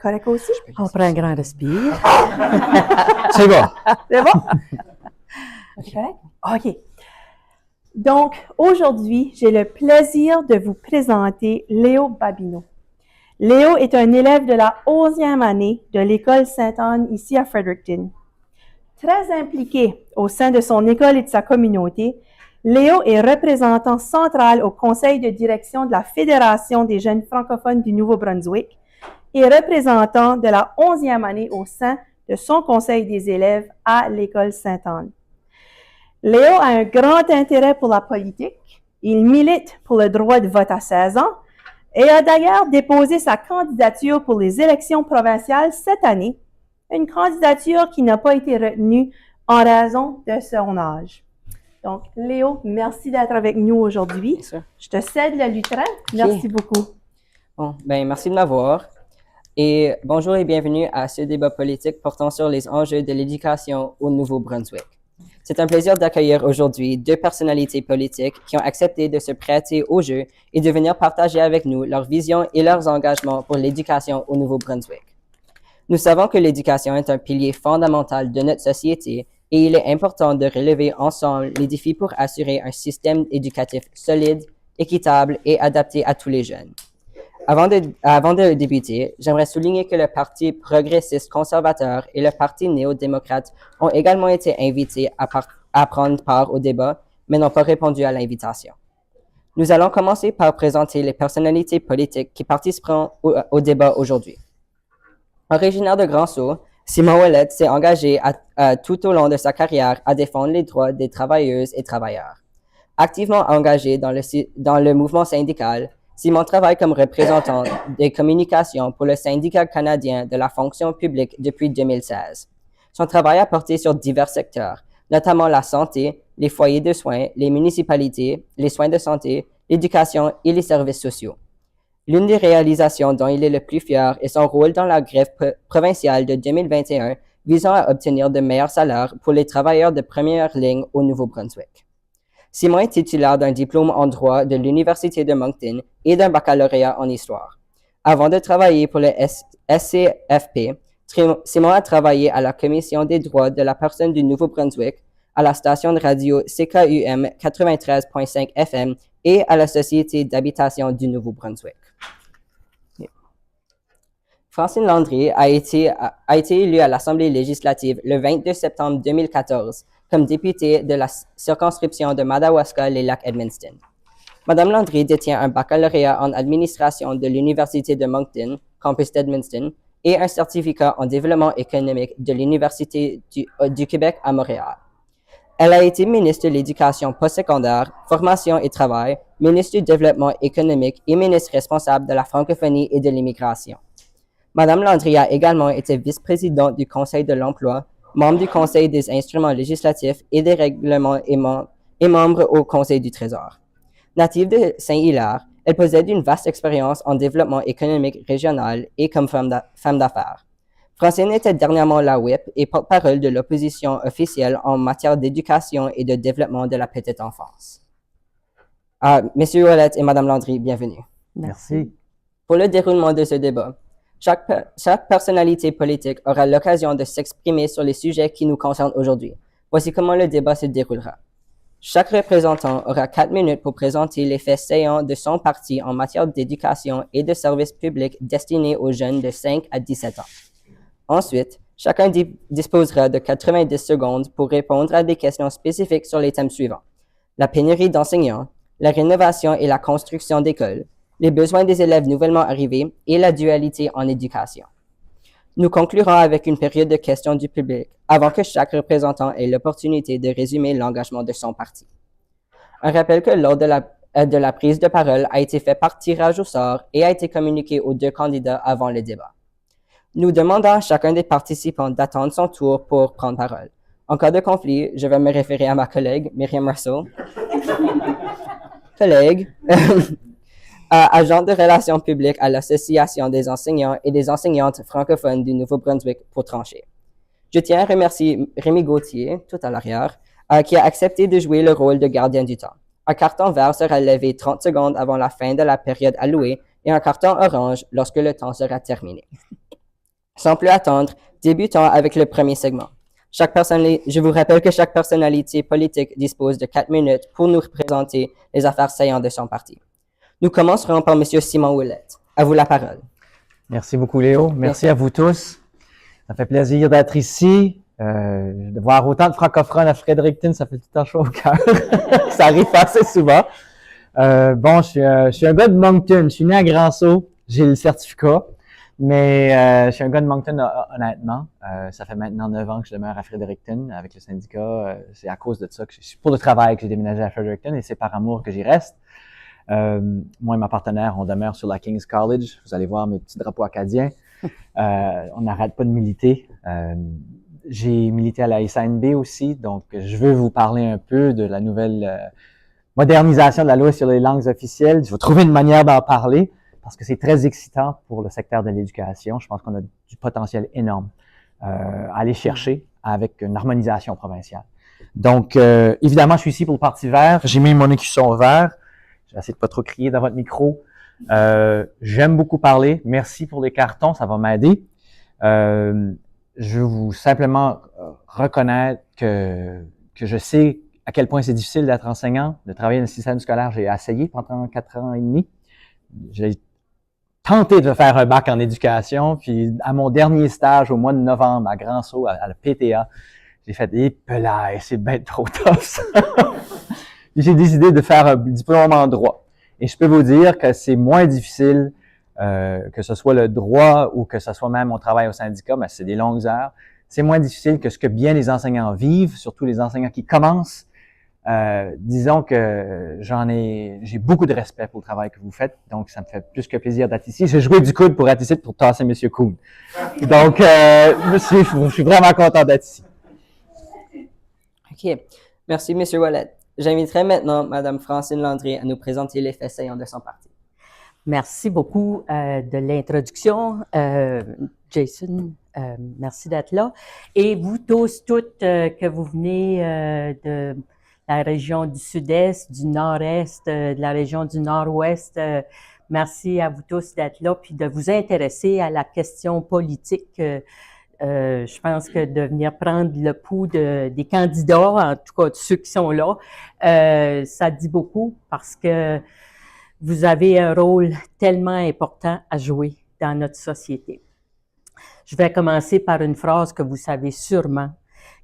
Correct aussi? On prend un grand respire. C'est bon. C'est bon? C'est correct? OK. Donc, aujourd'hui, j'ai le plaisir de vous présenter Léo Babineau. Léo est un élève de la 11e année de l'école Sainte-Anne ici à Fredericton. Très impliqué au sein de son école et de sa communauté, Léo est représentant central au conseil de direction de la Fédération des jeunes francophones du Nouveau-Brunswick et représentant de la 11e année au sein de son conseil des élèves à l'école Sainte-Anne. Léo a un grand intérêt pour la politique. Il milite pour le droit de vote à 16 ans et a d'ailleurs déposé sa candidature pour les élections provinciales cette année, une candidature qui n'a pas été retenue en raison de son âge. Donc, Léo, merci d'être avec nous aujourd'hui. Bien sûr. Je te cède le lutrin. Merci beaucoup. Bon, merci de m'avoir. Et bonjour et bienvenue à ce débat politique portant sur les enjeux de l'éducation au Nouveau-Brunswick. C'est un plaisir d'accueillir aujourd'hui deux personnalités politiques qui ont accepté de se prêter au jeu et de venir partager avec nous leur vision et leurs engagements pour l'éducation au Nouveau-Brunswick. Nous savons que l'éducation est un pilier fondamental de notre société et il est important de relever ensemble les défis pour assurer un système éducatif solide, équitable et adapté à tous les jeunes. Avant de débuter, j'aimerais souligner que le Parti progressiste conservateur et le Parti néo-démocrate ont également été invités à prendre part au débat, mais n'ont pas répondu à l'invitation. Nous allons commencer par présenter les personnalités politiques qui participeront au débat aujourd'hui. Originaire de Grand-Sault, Simon Ouellette s'est engagé tout au long de sa carrière à défendre les droits des travailleuses et travailleurs. Activement engagé dans le mouvement syndical, Simon travaille comme représentant des communications pour le syndicat canadien de la fonction publique depuis 2016. Son travail a porté sur divers secteurs, notamment la santé, les foyers de soins, les municipalités, les soins de santé, l'éducation et les services sociaux. L'une des réalisations dont il est le plus fier est son rôle dans la grève provinciale de 2021 visant à obtenir de meilleurs salaires pour les travailleurs de première ligne au Nouveau-Brunswick. Simon est titulaire d'un diplôme en droit de l'Université de Moncton et d'un baccalauréat en histoire. Avant de travailler pour le SCFP, Simon a travaillé à la Commission des droits de la personne du Nouveau-Brunswick, à la station de radio CKUM 93.5 FM et à la Société d'habitation du Nouveau-Brunswick. Francine Landry a été élue à l'Assemblée législative le 22 septembre 2014 comme députée de la circonscription de Madawaska-les-Lacs-Edmundston. Madame Landry détient un baccalauréat en administration de l'Université de Moncton, campus d'Edmundston, et un certificat en développement économique de l'Université du Québec à Montréal. Elle a été ministre de l'Éducation postsecondaire, Formation et Travail, ministre du Développement économique et ministre responsable de la francophonie et de l'immigration. Madame Landry a également été vice-présidente du Conseil de l'emploi, membre du Conseil des instruments législatifs et des règlements et membre au Conseil du Trésor. Native de Saint-Hilaire, elle possède une vaste expérience en développement économique régional et comme femme d'affaires. Francine était dernièrement la whip et porte-parole de l'opposition officielle en matière d'éducation et de développement de la petite enfance. Messieurs Ouellette et Madame Landry, bienvenue. Merci. Pour le déroulement de ce débat, chaque personnalité politique aura l'occasion de s'exprimer sur les sujets qui nous concernent aujourd'hui. Voici comment le débat se déroulera. Chaque représentant aura 4 minutes pour présenter les faits saillants de son parti en matière d'éducation et de services publics destinés aux jeunes de 5 à 17 ans. Ensuite, chacun disposera de 90 secondes pour répondre à des questions spécifiques sur les thèmes suivants: la pénurie d'enseignants, la rénovation et la construction d'écoles, les besoins des élèves nouvellement arrivés et la dualité en éducation. Nous conclurons avec une période de questions du public avant que chaque représentant ait l'opportunité de résumer l'engagement de son parti. Un rappel que l'ordre de la prise de parole a été fait par tirage au sort et a été communiqué aux deux candidats avant le débat. Nous demandons à chacun des participants d'attendre son tour pour prendre parole. En cas de conflit, je vais me référer à ma collègue, Myriam Russell. Collègue, agent de relations publiques à l'Association des enseignants et des enseignantes francophones du Nouveau-Brunswick pour trancher. Je tiens à remercier Rémi Gauthier, tout à l'arrière, qui a accepté de jouer le rôle de gardien du temps. Un carton vert sera levé 30 secondes avant la fin de la période allouée et un carton orange lorsque le temps sera terminé. Sans plus attendre, débutons avec le premier segment. Je vous rappelle que chaque personnalité politique dispose de 4 minutes pour nous présenter les affaires saillantes de son parti. Nous commencerons par M. Simon Ouellette. À vous la parole. Merci beaucoup, Léo. Merci à vous tous. Ça fait plaisir d'être ici. De voir autant de francophones à Fredericton, ça fait tout un chaud au cœur. Ça arrive pas assez souvent. Je suis un gars de Moncton. Je suis né à Grand-Sault. J'ai le certificat. Mais je suis un gars de Moncton, honnêtement. Ça fait maintenant 9 ans que je demeure à Fredericton avec le syndicat. C'est à cause de ça que pour le travail que j'ai déménagé à Fredericton et c'est par amour que j'y reste. Moi et ma partenaire, on demeure sur la King's College. Vous allez voir mes petits drapeaux acadiens. On n'arrête pas de militer. J'ai milité à la SNB aussi, donc je veux vous parler un peu de la nouvelle modernisation de la loi sur les langues officielles. Je vais trouver une manière d'en parler parce que c'est très excitant pour le secteur de l'éducation. Je pense qu'on a du potentiel énorme à aller chercher avec une harmonisation provinciale. Donc, évidemment, je suis ici pour le Parti vert. J'ai mis mon écusson vert. Je vais essayer de pas trop crier dans votre micro. J'aime beaucoup parler. Merci pour les cartons, ça va m'aider. Je veux vous simplement reconnaître que je sais à quel point c'est difficile d'être enseignant, de travailler dans le système scolaire. J'ai essayé pendant 4 ans et demi. J'ai tenté de faire un bac en éducation, puis à mon dernier stage au mois de novembre à Grand-Sault, à la PTA, j'ai fait « c'est bien trop tough ça! » J'ai décidé de faire un diplôme en droit. Et je peux vous dire que c'est moins difficile que ce soit le droit ou que ce soit même mon travail au syndicat, mais c'est des longues heures. C'est moins difficile que ce que bien les enseignants vivent, surtout les enseignants qui commencent. Disons que j'ai beaucoup de respect pour le travail que vous faites, donc ça me fait plus que plaisir d'être ici. J'ai joué du coude pour être ici pour tasser M. Kuhn. Donc, je suis vraiment content d'être ici. OK. Merci, M. Ouellette. J'inviterai maintenant Mme Francine Landry à nous présenter les faits saillants de son parti. Merci beaucoup de l'introduction, Jason. Merci d'être là. Et vous tous, toutes, que vous venez de la région du Sud-Est, du Nord-Est, de la région du Nord-Ouest, merci à vous tous d'être là puis de vous intéresser à la question politique. Je pense que de venir prendre le pouls des candidats, en tout cas de ceux qui sont là, ça dit beaucoup parce que vous avez un rôle tellement important à jouer dans notre société. Je vais commencer par une phrase que vous savez sûrement,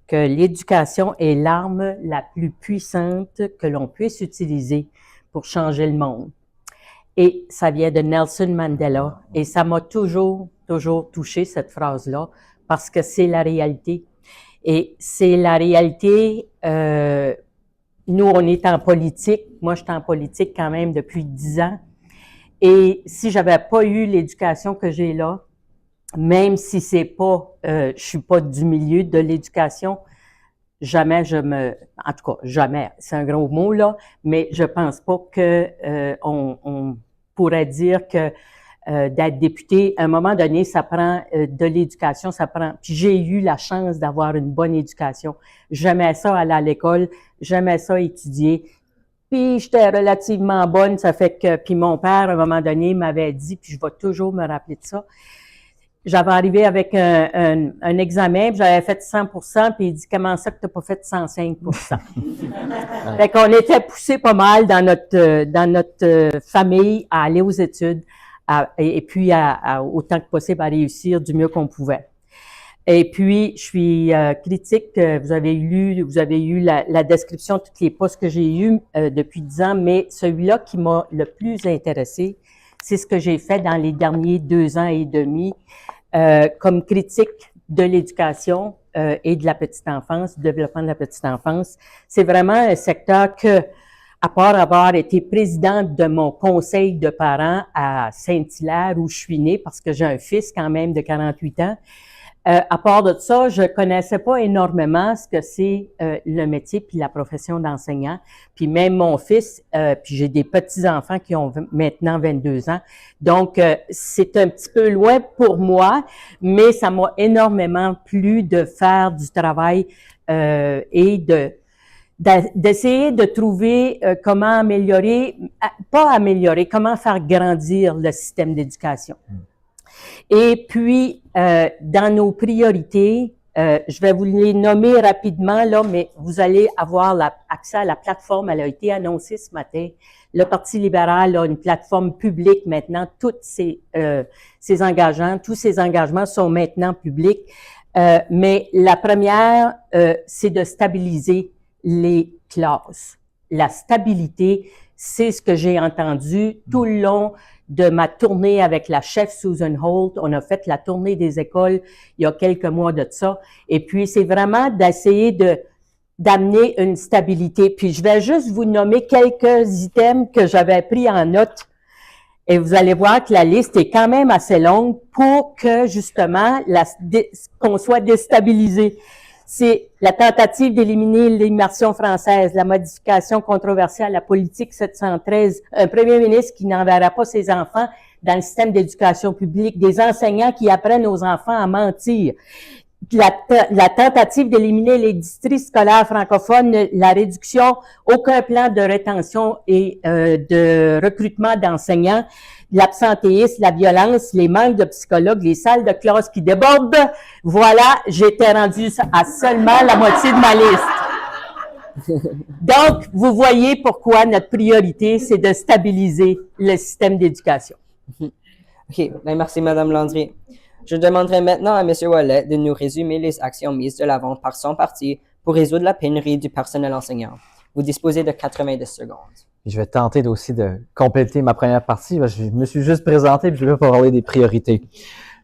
que l'éducation est l'arme la plus puissante que l'on puisse utiliser pour changer le monde. Et ça vient de Nelson Mandela et ça m'a toujours touché cette phrase-là parce que c'est la réalité. Et c'est la réalité, nous, on est en politique. Moi, je suis en politique quand même depuis 10 ans. Et si j'avais pas eu l'éducation que j'ai là, même si c'est pas, je suis pas du milieu de l'éducation, jamais en tout cas, jamais, c'est un gros mot là, mais je pense pas que on pourrait dire que d'être député, à un moment donné, ça prend de l'éducation, puis j'ai eu la chance d'avoir une bonne éducation. J'aimais ça aller à l'école, j'aimais ça étudier. Puis j'étais relativement bonne, ça fait que, puis mon père, à un moment donné, m'avait dit, puis je vais toujours me rappeler de ça, j'avais arrivé avec un examen, puis j'avais fait 100%, puis il dit, comment ça que t'as pas fait 105%? Fait qu'on était poussés pas mal dans notre famille à aller aux études, et puis autant que possible à réussir du mieux qu'on pouvait. Et puis, je suis critique, vous avez eu la description de tous les postes que j'ai eus depuis 10 ans, mais celui-là qui m'a le plus intéressé, c'est ce que j'ai fait dans les derniers 2 ans et demi comme critique de l'éducation et de la petite enfance, du développement de la petite enfance. C'est vraiment un secteur que, à part avoir été présidente de mon conseil de parents à Saint-Hilaire, où je suis née, parce que j'ai un fils quand même de 48 ans, à part de ça, je connaissais pas énormément ce que c'est le métier puis la profession d'enseignant. Puis même mon fils, puis j'ai des petits-enfants qui ont maintenant 22 ans. Donc, c'est un petit peu loin pour moi, mais ça m'a énormément plu de faire du travail et d'essayer de trouver comment améliorer, comment faire grandir le système d'éducation. Et puis, dans nos priorités, je vais vous les nommer rapidement, là, mais vous allez avoir accès à la plateforme. Elle a été annoncée ce matin. Le Parti libéral a une plateforme publique maintenant. Tous ces engagements sont maintenant publics. Mais la première, c'est de stabiliser les classes. La stabilité, c'est ce que j'ai entendu tout le long de ma tournée avec la chef Susan Holt. On a fait la tournée des écoles il y a quelques mois de ça. Et puis, c'est vraiment d'essayer d'amener une stabilité. Puis, je vais juste vous nommer quelques items que j'avais pris en note. Et vous allez voir que la liste est quand même assez longue pour que, justement, qu'on soit déstabilisé. C'est la tentative d'éliminer l'immersion française, la modification controversée à la politique 713, un premier ministre qui n'enverra pas ses enfants dans le système d'éducation publique, des enseignants qui apprennent aux enfants à mentir, la tentative d'éliminer les districts scolaires francophones, la réduction, aucun plan de rétention et de recrutement d'enseignants, l'absentéisme, la violence, les manques de psychologues, les salles de classe qui débordent. Voilà, j'étais rendue à seulement la moitié de ma liste. Donc, vous voyez pourquoi notre priorité, c'est de stabiliser le système d'éducation. OK. Ben, merci, Madame Landry. Je demanderai maintenant à M. Ouellet de nous résumer les actions mises de l'avant par son parti pour résoudre la pénurie du personnel enseignant. Vous disposez de 90 secondes. Je vais tenter aussi de compléter ma première partie. Je me suis juste présenté puis je vais parler des priorités.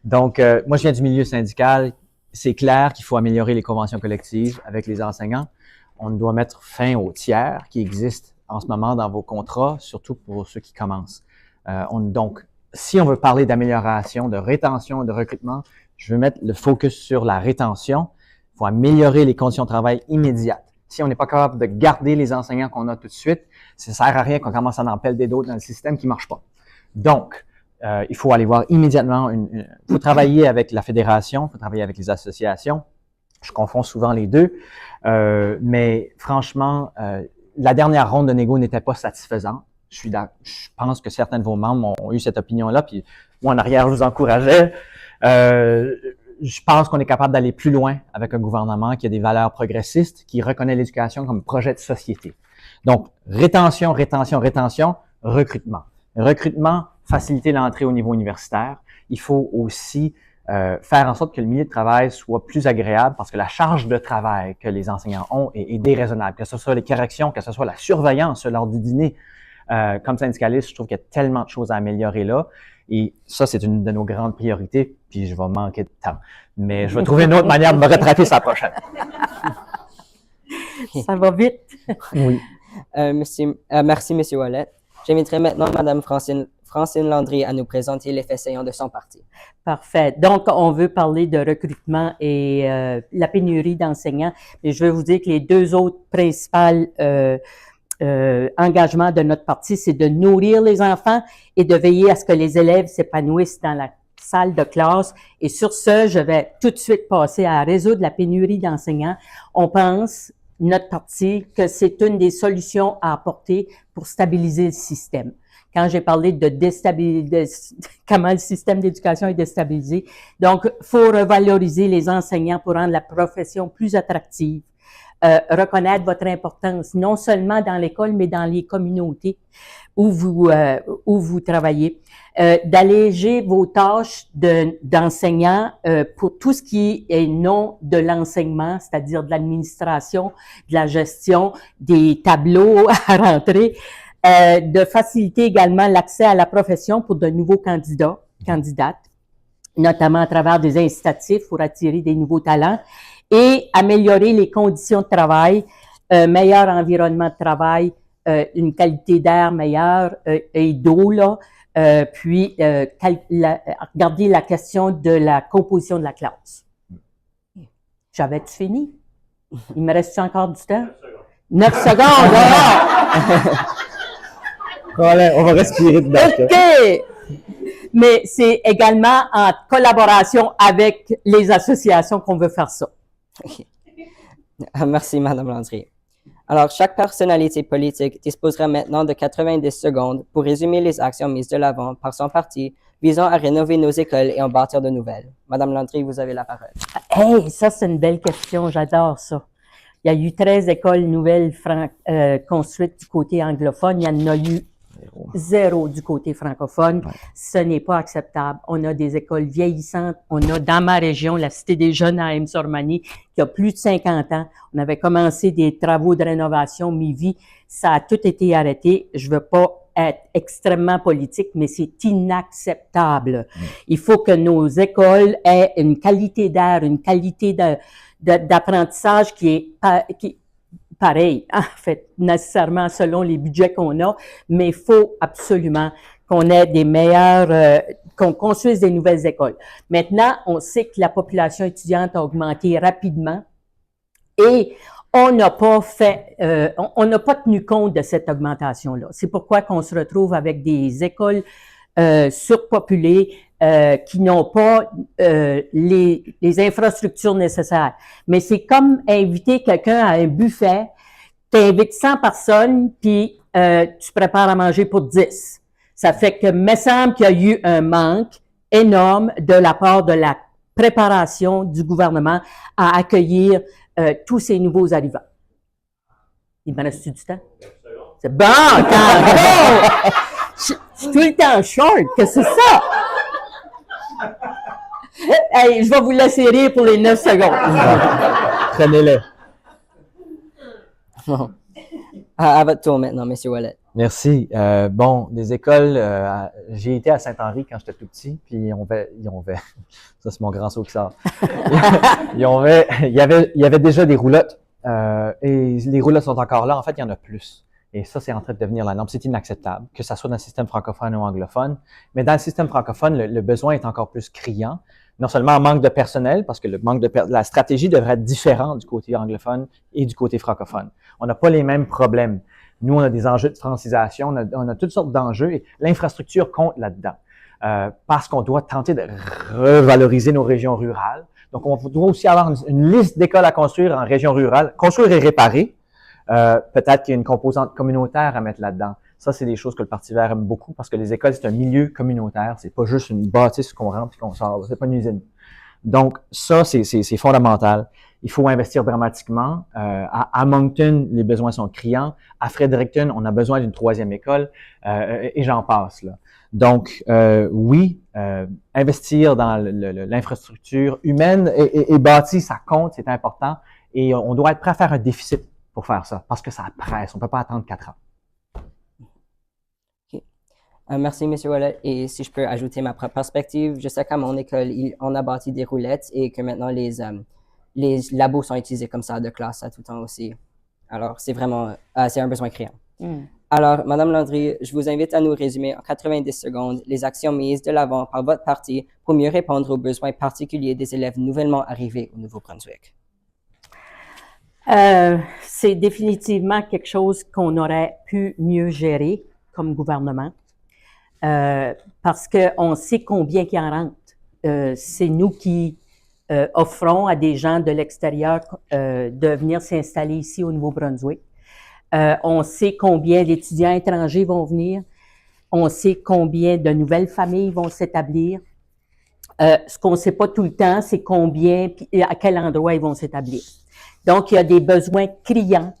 Donc, moi, je viens du milieu syndical. C'est clair qu'il faut améliorer les conventions collectives avec les enseignants. On doit mettre fin aux tiers qui existent en ce moment dans vos contrats, surtout pour ceux qui commencent. Donc, si on veut parler d'amélioration, de rétention, de recrutement, je veux mettre le focus sur la rétention. Il faut améliorer les conditions de travail immédiates. Si on n'est pas capable de garder les enseignants qu'on a tout de suite, ça sert à rien qu'on commence à en pelleter d'autres dans le système qui marche pas. Donc, il faut aller voir immédiatement, il faut travailler avec la fédération, il faut travailler avec les associations. Je confonds souvent les deux, mais franchement, la dernière ronde de négo n'était pas satisfaisante. Je pense que certains de vos membres ont eu cette opinion-là, puis moi, en arrière, je vous encourageais. Je pense qu'on est capable d'aller plus loin avec un gouvernement qui a des valeurs progressistes, qui reconnaît l'éducation comme projet de société. Donc, rétention, recrutement. Recrutement, faciliter l'entrée au niveau universitaire. Il faut aussi faire en sorte que le milieu de travail soit plus agréable parce que la charge de travail que les enseignants ont est déraisonnable, que ce soit les corrections, que ce soit la surveillance lors du dîner. Comme syndicaliste, je trouve qu'il y a tellement de choses à améliorer là. Et ça, c'est une de nos grandes priorités, puis je vais manquer de temps. Mais je vais trouver une autre manière de me rattraper sur la prochaine. Ça va vite. Oui. Merci, M. Ouellet. J'inviterai maintenant Mme Francine Landry à nous présenter les faits saillants de son parti. Parfait. Donc, on veut parler de recrutement et la pénurie d'enseignants. Et je veux vous dire que les deux autres principales engagement de notre parti, c'est de nourrir les enfants et de veiller à ce que les élèves s'épanouissent dans la salle de classe. Et sur ce, je vais tout de suite passer à résoudre la pénurie d'enseignants. On pense, notre parti, que c'est une des solutions à apporter pour stabiliser le système. Quand j'ai parlé de déstabiliser, comment le système d'éducation est déstabilisé. Donc, faut revaloriser les enseignants pour rendre la profession plus attractive. Reconnaître votre importance, non seulement dans l'école, mais dans les communautés où vous travaillez. D'alléger vos tâches d'enseignants pour tout ce qui est non de l'enseignement, c'est-à-dire de l'administration, de la gestion, des tableaux à rentrer, de faciliter également l'accès à la profession pour de nouveaux candidates, notamment à travers des incitatifs pour attirer des nouveaux talents, et améliorer les conditions de travail, meilleur environnement de travail, une qualité d'air meilleure et d'eau, là, puis regarder la question de la composition de la classe. J'avais-tu fini? Il me reste encore du temps? 9 secondes! Voilà, on va respirer dedans. OK! Mais c'est également en collaboration avec les associations qu'on veut faire ça. Merci, Mme Landry. Alors, chaque personnalité politique disposera maintenant de 90 secondes pour résumer les actions mises de l'avant par son parti visant à rénover nos écoles et en bâtir de nouvelles. Madame Landry, vous avez la parole. Hey, ça, c'est une belle question. J'adore ça. Il y a eu 13 écoles nouvelles construites du côté anglophone. Il y en a eu zéro du côté francophone. Ouais. Ce n'est pas acceptable. On a des écoles vieillissantes. On a dans ma région la Cité des Jeunes à Aime-Sormany qui a plus de 50 ans. On avait commencé des travaux de rénovation mi-vie. Ça a tout été arrêté. Je veux pas être extrêmement politique, mais c'est inacceptable. Il faut que nos écoles aient une qualité d'air, une qualité d'apprentissage qui est pareil, en fait, nécessairement selon les budgets qu'on a, mais il faut absolument qu'on ait des meilleurs, qu'on construise des nouvelles écoles. Maintenant, on sait que la population étudiante a augmenté rapidement et on n'a pas fait, on n'a pas tenu compte de cette augmentation-là. C'est pourquoi qu'on se retrouve avec des écoles surpopulées, qui n'ont pas les infrastructures nécessaires. Mais c'est comme inviter quelqu'un à un buffet, tu invites 100 personnes, puis tu prépares à manger pour 10. Ça fait que, me semble qu'il y a eu un manque énorme de la part de la préparation du gouvernement à accueillir tous ces nouveaux arrivants. Il me reste-tu du temps? C'est bon, quand je suis tout le temps short, qu'est-ce que c'est ça? Hey, je vais vous laisser rire pour les 9 secondes. Prenez-le. Bon. À votre tour maintenant, M. Wallet. Merci. Bon, des écoles, j'ai été à Saint-Henri quand j'étais tout petit, puis ils ont ça c'est mon grand saut qui sort. il y avait déjà des roulottes, et les roulottes sont encore là. En fait, il y en a plus. Et ça, c'est en train de devenir la norme. C'est inacceptable, que ça soit dans le système francophone ou anglophone. Mais dans le système francophone, le besoin est encore plus criant. Non seulement en manque de personnel, parce que le manque la stratégie devrait être différente du côté anglophone et du côté francophone. On n'a pas les mêmes problèmes. Nous, on a des enjeux de francisation, on a toutes sortes d'enjeux et l'infrastructure compte là-dedans. Parce qu'on doit tenter de revaloriser nos régions rurales. Donc, on doit aussi avoir une liste d'écoles à construire en région rurale, construire et réparer. Peut-être qu'il y a une composante communautaire à mettre là-dedans. Ça, c'est des choses que le Parti vert aime beaucoup parce que les écoles, c'est un milieu communautaire. C'est pas juste une bâtisse qu'on rentre et qu'on sort. C'est pas une usine. Donc, ça, c'est fondamental. Il faut investir dramatiquement. À Moncton, les besoins sont criants. À Fredericton, on a besoin d'une 3e école et j'en passe, là. Donc, oui, investir dans l'infrastructure humaine et bâtie, ça compte, c'est important. Et on doit être prêt à faire un déficit pour faire ça, parce que ça presse. On peut pas attendre 4 ans. Okay. Merci, M. Wallet. Et si je peux ajouter ma propre perspective, je sais qu'à mon école, on a bâti des roulettes et que maintenant, les labos sont utilisés comme salle de classe à tout temps aussi. Alors, c'est vraiment, c'est un besoin criant. Alors, Madame Landry, je vous invite à nous résumer en 90 secondes les actions mises de l'avant par votre parti pour mieux répondre aux besoins particuliers des élèves nouvellement arrivés au Nouveau-Brunswick. C'est définitivement quelque chose qu'on aurait pu mieux gérer comme gouvernement, parce qu'on sait combien qui en rentre. C'est nous qui offrons à des gens de l'extérieur de venir s'installer ici au Nouveau-Brunswick. On sait combien d'étudiants étrangers vont venir. On sait combien de nouvelles familles vont s'établir. Ce qu'on ne sait pas tout le temps, c'est combien et à quel endroit ils vont s'établir. Donc, il y a des besoins criants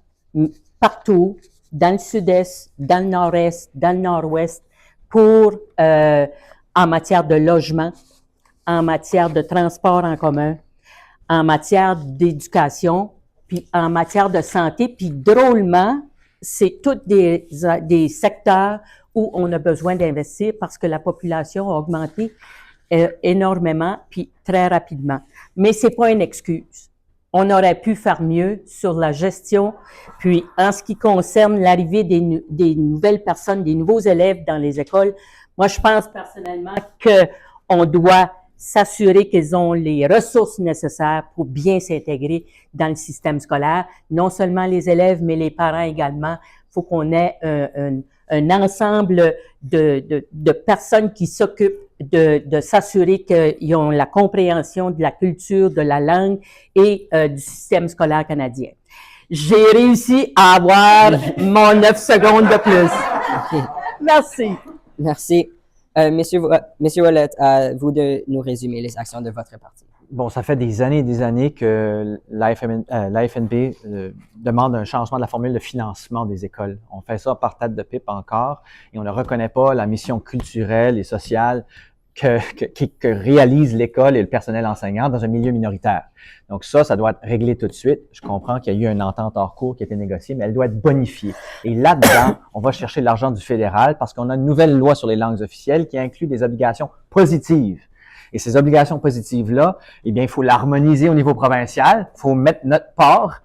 partout, dans le sud-est, dans le nord-est, dans le nord-ouest, pour en matière de logement, en matière de transport en commun, en matière d'éducation, puis en matière de santé. Puis drôlement, c'est tous des secteurs où on a besoin d'investir parce que la population a augmenté énormément, puis très rapidement. Mais c'est pas une excuse. On aurait pu faire mieux sur la gestion. Puis, en ce qui concerne l'arrivée des nouvelles personnes, des nouveaux élèves dans les écoles, moi, je pense personnellement qu'on doit s'assurer qu'ils ont les ressources nécessaires pour bien s'intégrer dans le système scolaire. Non seulement les élèves, mais les parents également. Il faut qu'on ait un ensemble de personnes qui s'occupent de s'assurer qu'ils ont la compréhension de la culture, de la langue et du système scolaire canadien. J'ai réussi à avoir mon 9 secondes de plus. Okay. Merci. Merci. Monsieur Ouellet, à vous de nous résumer les actions de votre parti. Bon, ça fait des années et des années que l'AFNB demande un changement de la formule de financement des écoles. On fait ça par tête de pipe encore et on ne reconnaît pas la mission culturelle et sociale que réalise l'école et le personnel enseignant dans un milieu minoritaire. Donc ça doit être réglé tout de suite. Je comprends qu'il y a eu une entente hors cours qui a été négociée, mais elle doit être bonifiée. Et là-dedans, on va chercher l'argent du fédéral parce qu'on a une nouvelle loi sur les langues officielles qui inclut des obligations positives. Et ces obligations positives-là, eh bien, il faut l'harmoniser au niveau provincial. Il faut mettre notre part.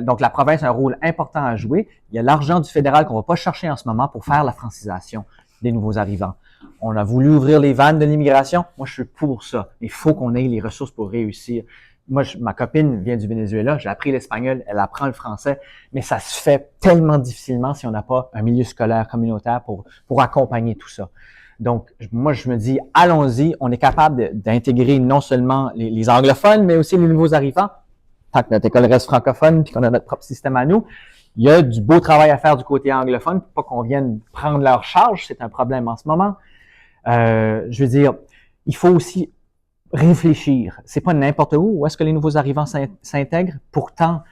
Donc, la province a un rôle important à jouer. Il y a l'argent du fédéral qu'on va pas chercher en ce moment pour faire la francisation des nouveaux arrivants. On a voulu ouvrir les vannes de l'immigration. Moi, je suis pour ça. Il faut qu'on ait les ressources pour réussir. Moi, ma copine vient du Venezuela. J'ai appris l'espagnol. Elle apprend le français. Mais ça se fait tellement difficilement si on n'a pas un milieu scolaire communautaire pour accompagner tout ça. Donc, moi, je me dis, allons-y. On est capable d'intégrer non seulement les anglophones, mais aussi les nouveaux arrivants. Tant que notre école reste francophone puis qu'on a notre propre système à nous, il y a du beau travail à faire du côté anglophone pour pas qu'on vienne prendre leur charge. C'est un problème en ce moment. Je veux dire, il faut aussi réfléchir. C'est pas n'importe où est-ce que les nouveaux arrivants s'intègrent. Pourtant,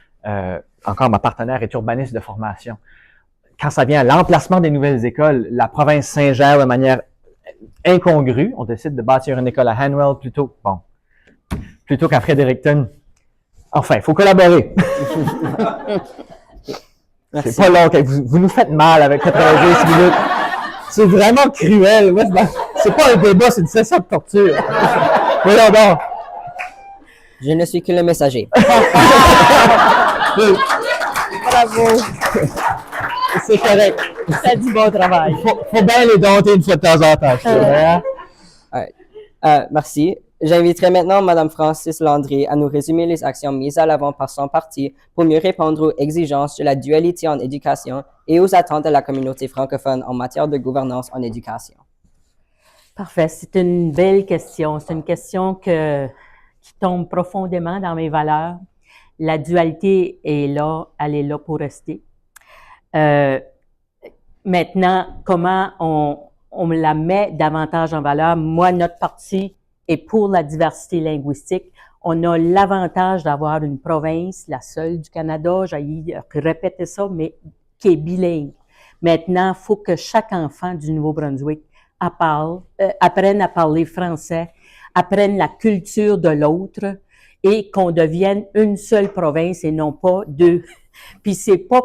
encore ma partenaire est urbaniste de formation. Quand ça vient à l'emplacement des nouvelles écoles, la province s'ingère de manière incongrue. On décide de bâtir une école à Hanwell plutôt qu'à Fredericton. Enfin, il faut collaborer. C'est pas long. Vous nous faites mal avec 90 minutes. C'est vraiment cruel. C'est pas un débat, c'est une session de torture. Voyons donc. Je ne suis que le messager. Bravo. C'est correct. Ça du bon travail. Faut bien les dompter une fois de temps en temps. Je dirais, hein? Merci. J'inviterai maintenant Mme Francis Landry à nous résumer les actions mises à l'avant par son parti pour mieux répondre aux exigences de la dualité en éducation et aux attentes de la communauté francophone en matière de gouvernance en éducation. Parfait. C'est une belle question. C'est une question qui tombe profondément dans mes valeurs. La dualité est là, elle est là pour rester. Maintenant, comment on la met davantage en valeur? Moi, notre parti est pour la diversité linguistique. On a l'avantage d'avoir une province, la seule du Canada, j'ai répété ça, mais qui est bilingue. Maintenant, il faut que chaque enfant du Nouveau-Brunswick apprenne à parler français, apprenne la culture de l'autre et qu'on devienne une seule province et non pas deux. Puis c'est pas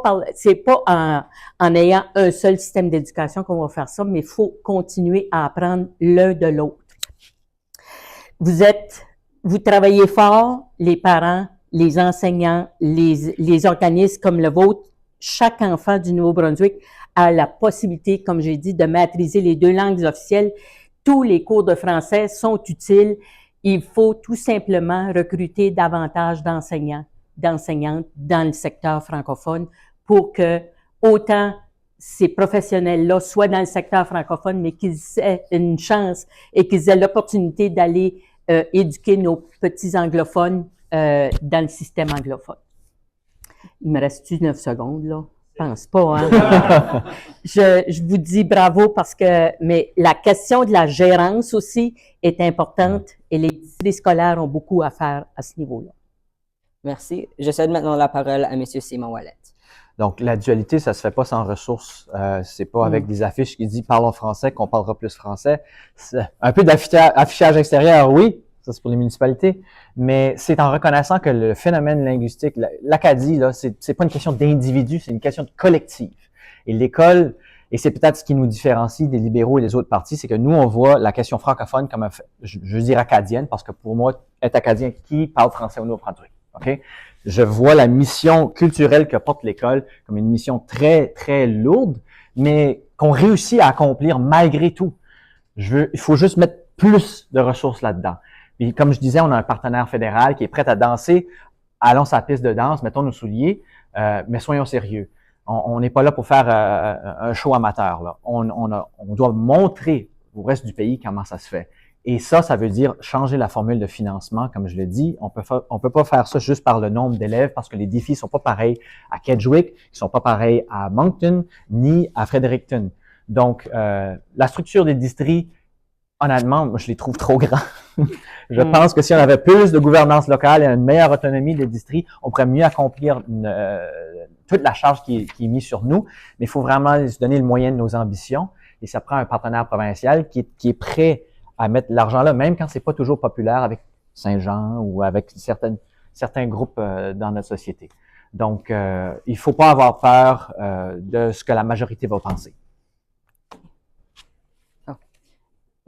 en ayant un seul système d'éducation qu'on va faire ça, mais il faut continuer à apprendre l'un de l'autre. Vous travaillez fort, les parents, les enseignants, les organismes comme le vôtre. Chaque enfant du Nouveau-Brunswick a la possibilité, comme j'ai dit, de maîtriser les deux langues officielles. Tous les cours de français sont utiles. Il faut tout simplement recruter davantage d'enseignantes dans le secteur francophone pour que autant ces professionnels-là soient dans le secteur francophone, mais qu'ils aient une chance et qu'ils aient l'opportunité d'aller éduquer nos petits anglophones dans le système anglophone. Il me reste-tu 9 secondes, là? Je pense pas, hein? Je vous dis bravo mais la question de la gérance aussi est importante et les districts scolaires ont beaucoup à faire à ce niveau-là. Merci. Je cède maintenant la parole à M. Simon Ouellet. Donc, la dualité, ça se fait pas sans ressources. C'est pas avec des affiches qui disent « parlons français » qu'on parlera plus français. Un peu d'affichage extérieur, oui, ça c'est pour les municipalités, mais c'est en reconnaissant que le phénomène linguistique, l'Acadie, là, c'est pas une question d'individu, c'est une question de collectif. Et l'école, et c'est peut-être ce qui nous différencie des libéraux et des autres partis, c'est que nous, on voit la question francophone comme, je veux dire acadienne, parce que pour moi, être acadien, qui parle français au Nouveau-Brunswick? OK? Je vois la mission culturelle que porte l'école comme une mission très, très lourde, mais qu'on réussit à accomplir malgré tout. Il faut juste mettre plus de ressources là-dedans. Puis, comme je disais, on a un partenaire fédéral qui est prêt à danser. Allons sur la piste de danse, mettons nos souliers, mais soyons sérieux. On n'est pas là pour faire un show amateur, là. On doit montrer au reste du pays comment ça se fait. Et ça veut dire changer la formule de financement, comme je l'ai dit. On peut pas faire ça juste par le nombre d'élèves parce que les défis sont pas pareils à Kedgwick, ils sont pas pareils à Moncton, ni à Fredericton. Donc, la structure des districts, honnêtement, moi, je les trouve trop grands. Je pense que si on avait plus de gouvernance locale et une meilleure autonomie des districts, on pourrait mieux accomplir toute la charge qui est mise sur nous. Mais il faut vraiment se donner le moyen de nos ambitions. Et ça prend un partenaire provincial qui est prêt à mettre l'argent là, même quand c'est pas toujours populaire avec Saint-Jean ou avec certains groupes dans notre société. Donc, il faut pas avoir peur de ce que la majorité va penser.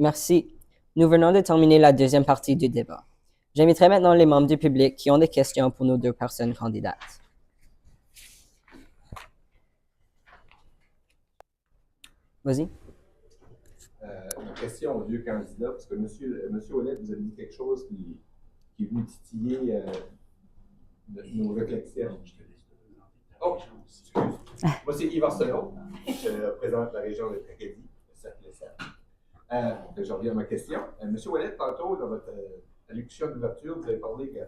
Merci. Nous venons de terminer la deuxième partie du débat. J'inviterai maintenant les membres du public qui ont des questions pour nos deux personnes candidates. Vas-y. Une question aux deux candidats, parce que Monsieur Ouellette, vous avez dit quelque chose qui est venu titiller nos réflexions. Oh, excuse. Moi, c'est Yves Arsenault. Je représente la région de Tracadie, le cercle SR. Je reviens à ma question. Monsieur Ouellette, tantôt, dans votre allocution d'ouverture, vous avez parlé que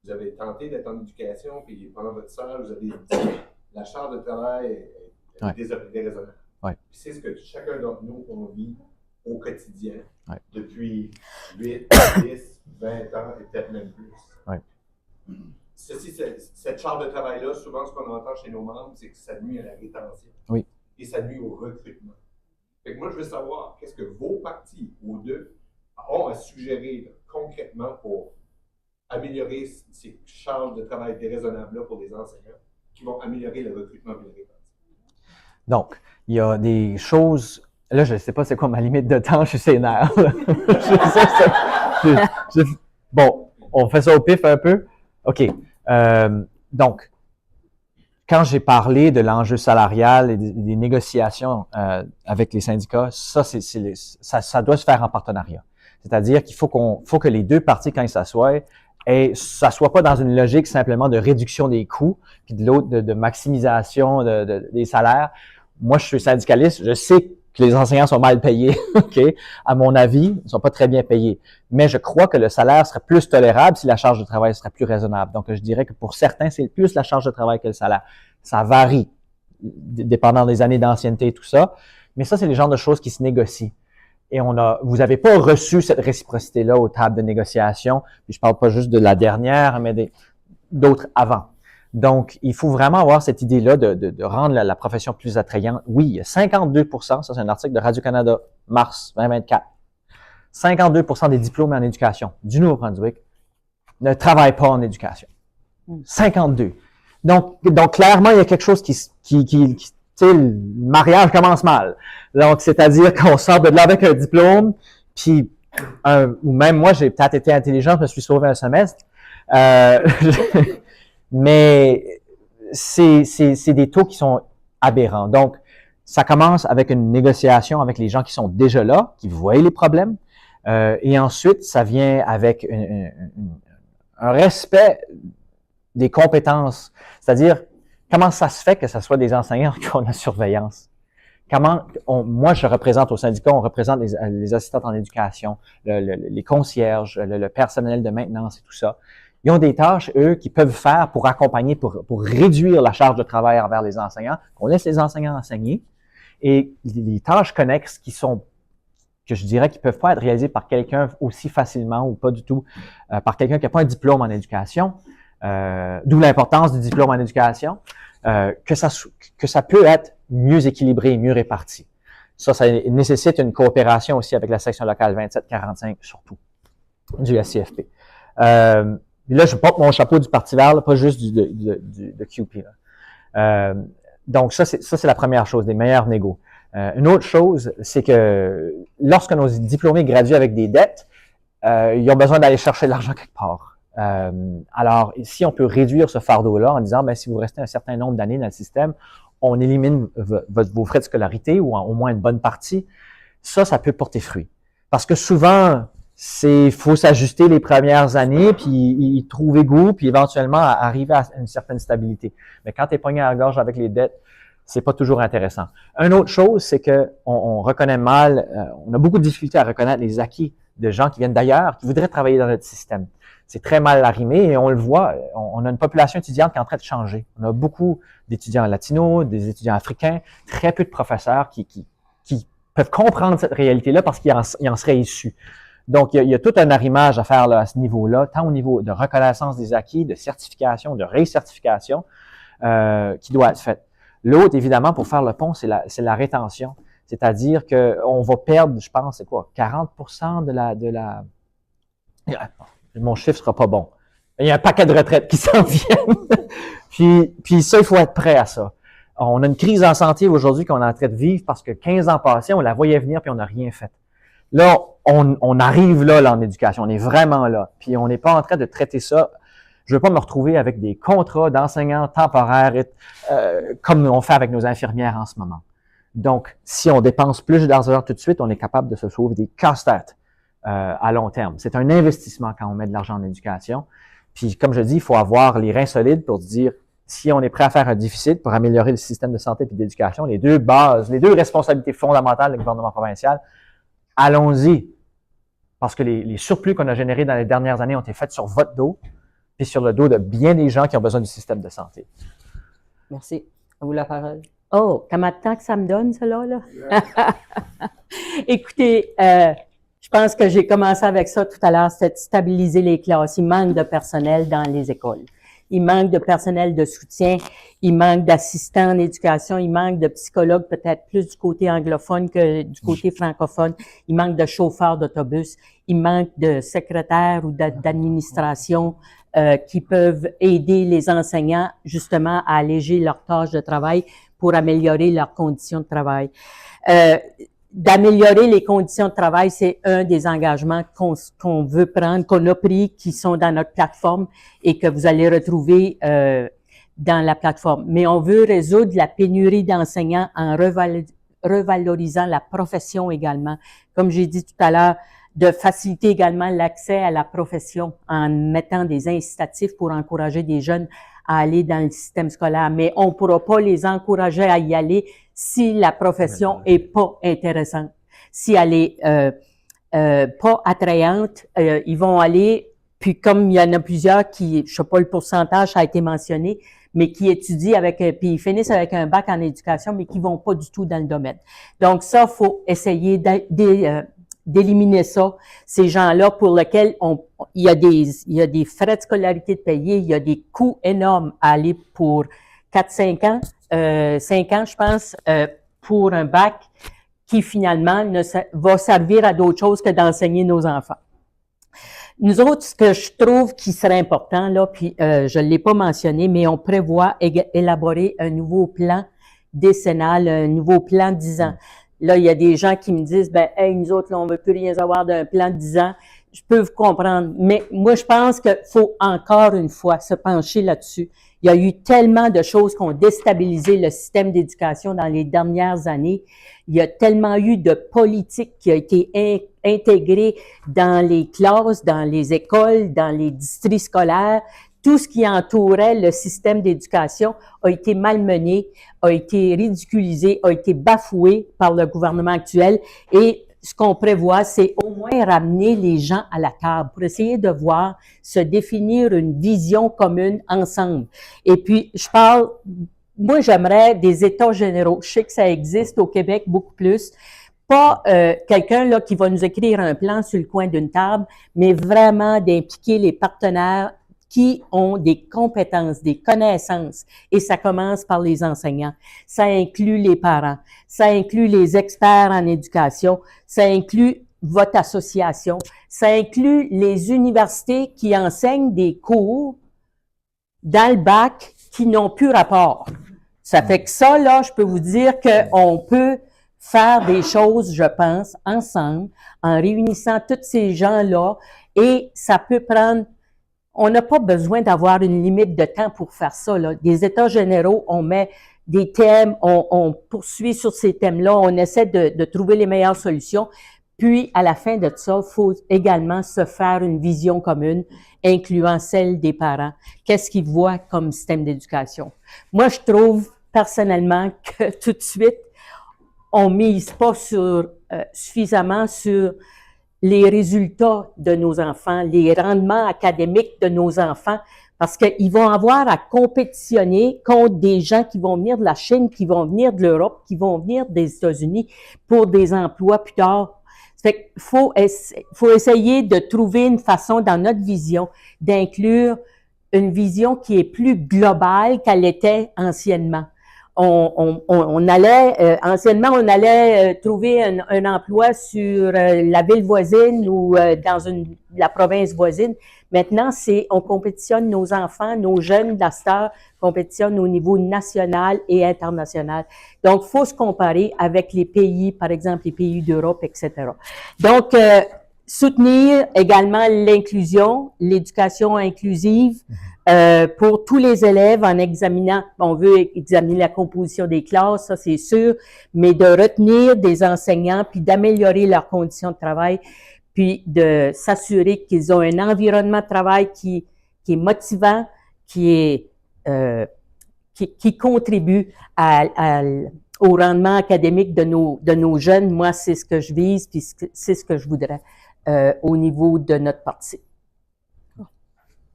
vous avez tenté d'être en éducation, puis pendant votre stage, vous avez dit que la charge de travail est déraisonnable. Ouais. C'est ce que chacun d'entre nous, on vit au quotidien depuis 8, 10, 20 ans et peut-être même plus. Ouais. Cette charge de travail-là, souvent, ce qu'on entend chez nos membres, c'est que ça nuit à la rétention. Oui. Et ça nuit au recrutement. Fait que moi, je veux savoir, qu'est-ce que vos partis, vos deux, ont à suggérer là, concrètement pour améliorer ces charges de travail déraisonnables-là pour les enseignants, qui vont améliorer le recrutement et la rétention. Donc, il y a des choses. Là, je ne sais pas c'est quoi ma limite de temps, je suis sénère. Bon, on fait ça au pif un peu. OK. Donc, quand j'ai parlé de l'enjeu salarial et des négociations avec les syndicats, ça doit se faire en partenariat. C'est-à-dire qu'il faut que les deux parties, quand ils s'assoient, et ça soit pas dans une logique simplement de réduction des coûts, puis de l'autre de maximisation des salaires. Moi, je suis syndicaliste, je sais que les enseignants sont mal payés, ok. À mon avis, ils sont pas très bien payés. Mais je crois que le salaire serait plus tolérable si la charge de travail serait plus raisonnable. Donc, je dirais que pour certains, c'est plus la charge de travail que le salaire. Ça varie, dépendant des années d'ancienneté et tout ça. Mais ça, c'est le genre de choses qui se négocient. Et vous n'avez pas reçu cette réciprocité-là aux tables de négociation. Puis je parle pas juste de la dernière, mais d'autres avant. Donc, il faut vraiment avoir cette idée-là de rendre la profession plus attrayante. Oui, 52%, ça c'est un article de Radio-Canada, mars 2024, 52% des diplômés en éducation du Nouveau-Brunswick ne travaillent pas en éducation. 52. Donc clairement, il y a quelque chose tu sais, le mariage commence mal. Donc, c'est-à-dire qu'on sort de là avec un diplôme, puis ou même moi, j'ai peut-être été intelligent, je me suis sauvé un semestre. Mais c'est des taux qui sont aberrants. Donc, ça commence avec une négociation avec les gens qui sont déjà là, qui voient les problèmes. Et ensuite, ça vient avec un respect des compétences. C'est-à-dire, comment ça se fait que ce soit des enseignants qui ont la surveillance? Moi, je représente au syndicat, on représente les assistantes en éducation, les concierges, le personnel de maintenance et tout ça. Ils ont des tâches, eux, qu'ils peuvent faire pour accompagner, pour réduire la charge de travail envers les enseignants, qu'on laisse les enseignants enseigner. Et les tâches connexes que je dirais qui peuvent pas être réalisées par quelqu'un aussi facilement ou pas du tout, par quelqu'un qui n'a pas un diplôme en éducation, d'où l'importance du diplôme en éducation, que ça peut être mieux équilibré, mieux réparti. Ça nécessite une coopération aussi avec la section locale 2745, surtout, du SCFP. Là, je porte mon chapeau du Parti vert, là, pas juste de QP. Là. Donc, ça, c'est la première chose, des meilleurs négos. Une autre chose, c'est que lorsque nos diplômés graduent avec des dettes, ils ont besoin d'aller chercher de l'argent quelque part. Alors, si on peut réduire ce fardeau-là en disant, ben, si vous restez un certain nombre d'années dans le système, on élimine vos frais de scolarité ou au moins une bonne partie, ça peut porter fruit. Parce que souvent, faut s'ajuster les premières années, puis y trouver goût, puis éventuellement arriver à une certaine stabilité. Mais quand tu es pogné à la gorge avec les dettes, c'est pas toujours intéressant. Une autre chose, c'est que on reconnaît mal, on a beaucoup de difficultés à reconnaître les acquis de gens qui viennent d'ailleurs, qui voudraient travailler dans notre système. C'est très mal arrimé et on le voit, on a une population étudiante qui est en train de changer. On a beaucoup d'étudiants latinos, des étudiants africains, très peu de professeurs qui peuvent comprendre cette réalité-là parce qu'ils en seraient issus. Donc, il y a tout un arrimage à faire là, à ce niveau-là, tant au niveau de reconnaissance des acquis, de certification, de récertification, qui doit être faite. L'autre, évidemment, pour faire le pont, c'est la rétention. C'est-à-dire qu'on va perdre, je pense, c'est quoi, 40% de la... Mon chiffre sera pas bon. Il y a un paquet de retraites qui s'en viennent. puis ça, il faut être prêt à ça. On a une crise en santé aujourd'hui qu'on est en train de vivre parce que 15 ans passés, on la voyait venir puis on n'a rien fait. Là, on arrive là en éducation. On est vraiment là. Puis on n'est pas en train de traiter ça. Je veux pas me retrouver avec des contrats d'enseignants temporaires comme on fait avec nos infirmières en ce moment. Donc, si on dépense plus d'argent tout de suite, on est capable de se sauver des casse-têtes à long terme. C'est un investissement quand on met de l'argent en éducation. Puis, comme je dis, il faut avoir les reins solides pour se dire, si on est prêt à faire un déficit pour améliorer le système de santé et d'éducation, les deux bases, les deux responsabilités fondamentales du gouvernement provincial, allons-y. Parce que les surplus qu'on a générés dans les dernières années ont été faits sur votre dos, puis sur le dos de bien des gens qui ont besoin du système de santé. Merci. À vous la parole. Oh, comment de temps que ça me donne, cela, là? Écoutez, je pense que j'ai commencé avec ça tout à l'heure, c'est de stabiliser les classes. Il manque de personnel dans les écoles. Il manque de personnel de soutien, il manque d'assistants en éducation, il manque de psychologues peut-être plus du côté anglophone que du côté francophone, il manque de chauffeurs d'autobus, il manque de secrétaires ou d'administration qui peuvent aider les enseignants justement à alléger leurs tâches de travail pour améliorer leurs conditions de travail. D'améliorer les conditions de travail, c'est un des engagements qu'on veut prendre, qu'on a pris, qui sont dans notre plateforme et que vous allez retrouver dans la plateforme. Mais on veut résoudre la pénurie d'enseignants en revalorisant la profession également. Comme j'ai dit tout à l'heure, de faciliter également l'accès à la profession en mettant des incitatifs pour encourager des jeunes à aller dans le système scolaire. Mais on ne pourra pas les encourager à y aller si la profession est pas intéressante, si elle est pas attrayante, ils vont aller, puis comme il y en a plusieurs qui, je sais pas le pourcentage a été mentionné, mais qui étudient puis ils finissent avec un bac en éducation, mais qui vont pas du tout dans le domaine. Donc ça, faut essayer d'éliminer ça, ces gens-là pour lesquels il y a des frais de scolarité de payer, il y a des coûts énormes à aller pour 4-5 ans, 5 ans, je pense, pour un bac qui finalement va servir à d'autres choses que d'enseigner nos enfants. Nous autres, ce que je trouve qui serait important, là, puis je ne l'ai pas mentionné, mais on prévoit élaborer un nouveau plan décennal, un nouveau plan de 10 ans. Là, il y a des gens qui me disent, hey, nous autres, là, on veut plus rien savoir d'un plan de 10 ans. Je peux vous comprendre, mais moi, je pense qu'il faut encore une fois se pencher là-dessus. Il y a eu tellement de choses qui ont déstabilisé le système d'éducation dans les dernières années. Il y a tellement eu de politique qui a été intégrée dans les classes, dans les écoles, dans les districts scolaires. Tout ce qui entourait le système d'éducation a été malmené, a été ridiculisé, a été bafoué par le gouvernement actuel. Et ce qu'on prévoit, c'est au moins ramener les gens à la table pour essayer de voir, se définir une vision commune ensemble. Et puis, moi, j'aimerais des états généraux. Je sais que ça existe au Québec beaucoup plus. Pas quelqu'un là qui va nous écrire un plan sur le coin d'une table, mais vraiment d'impliquer les partenaires qui ont des compétences, des connaissances, et ça commence par les enseignants. Ça inclut les parents, ça inclut les experts en éducation, ça inclut votre association, ça inclut les universités qui enseignent des cours dans le bac qui n'ont plus rapport. Ça fait que ça, là, je peux vous dire qu'on peut faire des choses, je pense, ensemble, en réunissant tous ces gens-là, et ça peut prendre. On n'a pas besoin d'avoir une limite de temps pour faire ça, là. Des états généraux, on met des thèmes, on poursuit sur ces thèmes-là, on essaie de trouver les meilleures solutions. Puis, à la fin de ça, il faut également se faire une vision commune, incluant celle des parents. Qu'est-ce qu'ils voient comme système d'éducation? Moi, je trouve personnellement que tout de suite, on mise pas suffisamment sur les résultats de nos enfants, les rendements académiques de nos enfants, parce qu'ils vont avoir à compétitionner contre des gens qui vont venir de la Chine, qui vont venir de l'Europe, qui vont venir des États-Unis pour des emplois plus tard. Fait qu'il faut essayer de trouver une façon dans notre vision d'inclure une vision qui est plus globale qu'elle était anciennement. Anciennement, on allait trouver un emploi sur la ville voisine ou dans la province voisine. Maintenant, on compétitionne nos enfants, nos jeunes d'Astor compétitionnent au niveau national et international. Donc, il faut se comparer avec les pays, par exemple, les pays d'Europe, etc. Donc, soutenir également l'inclusion, l'éducation inclusive, pour tous les élèves en examinant, on veut examiner la composition des classes, ça c'est sûr, mais de retenir des enseignants puis d'améliorer leurs conditions de travail, puis de s'assurer qu'ils ont un environnement de travail qui est motivant, qui contribue au rendement académique de nos jeunes. Moi, c'est ce que je vise, puis c'est ce que je voudrais au niveau de notre parti.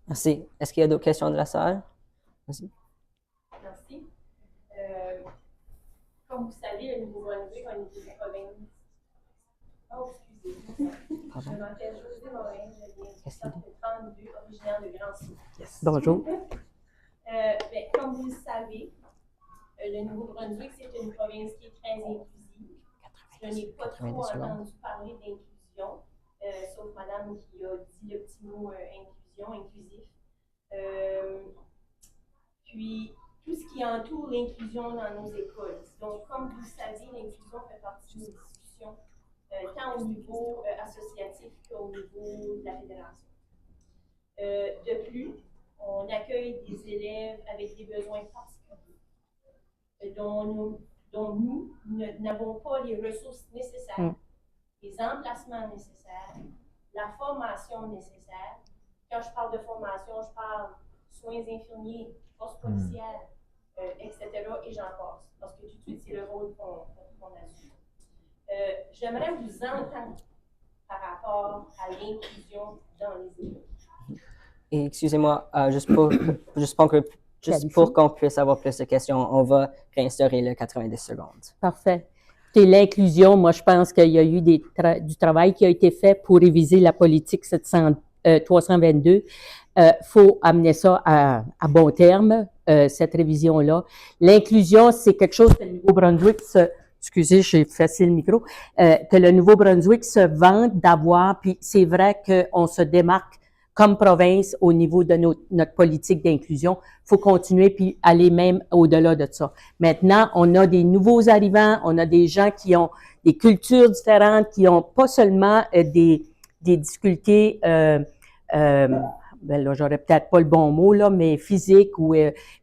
Merci. Est-ce qu'il y a d'autres questions de la salle? Vas-y. Merci. Comme vous savez, le Nouveau-Brunswick a une province. Oh, excusez-moi. Je m'appelle Josée Morin, je viens du centre 32, originaire de Grand-Sud. Yes. Bonjour. Comme vous le savez, le Nouveau-Brunswick, c'est une province qui est très inclusive. Je n'ai pas trop entendu parler d'inclusion, sauf madame qui a dit le petit mot inclusif. Puis, tout ce qui entoure l'inclusion dans nos écoles. Donc, comme vous le savez, l'inclusion fait partie de nos discussions, tant au niveau associatif qu'au niveau de la fédération. De plus, on accueille des élèves avec des besoins particuliers, dont nous n'avons pas les ressources nécessaires, les emplacements nécessaires, la formation nécessaire. Quand je parle de formation, je parle soins infirmiers, force policière, etc. et j'en passe. Parce que tout de suite, c'est le rôle qu'on assume. J'aimerais vous entendre par rapport à l'inclusion dans les écoles. Et excusez-moi, juste pour qu'on puisse avoir plus de questions, on va réinstaurer le 90 secondes. Parfait. Et l'inclusion, moi, je pense qu'il y a eu du travail qui a été fait pour réviser la politique 322. Faut amener ça à bon terme, cette révision-là. L'inclusion, c'est quelque chose que le Nouveau-Brunswick excusez, j'ai effacé le micro, que le Nouveau-Brunswick se vante d'avoir, puis c'est vrai qu'on se démarque comme province au niveau de notre politique d'inclusion. Faut continuer puis aller même au-delà de ça. Maintenant, on a des nouveaux arrivants, on a des gens qui ont des cultures différentes, qui ont pas seulement des difficultés, ben là, j'aurais peut-être pas le bon mot, là, mais physique ou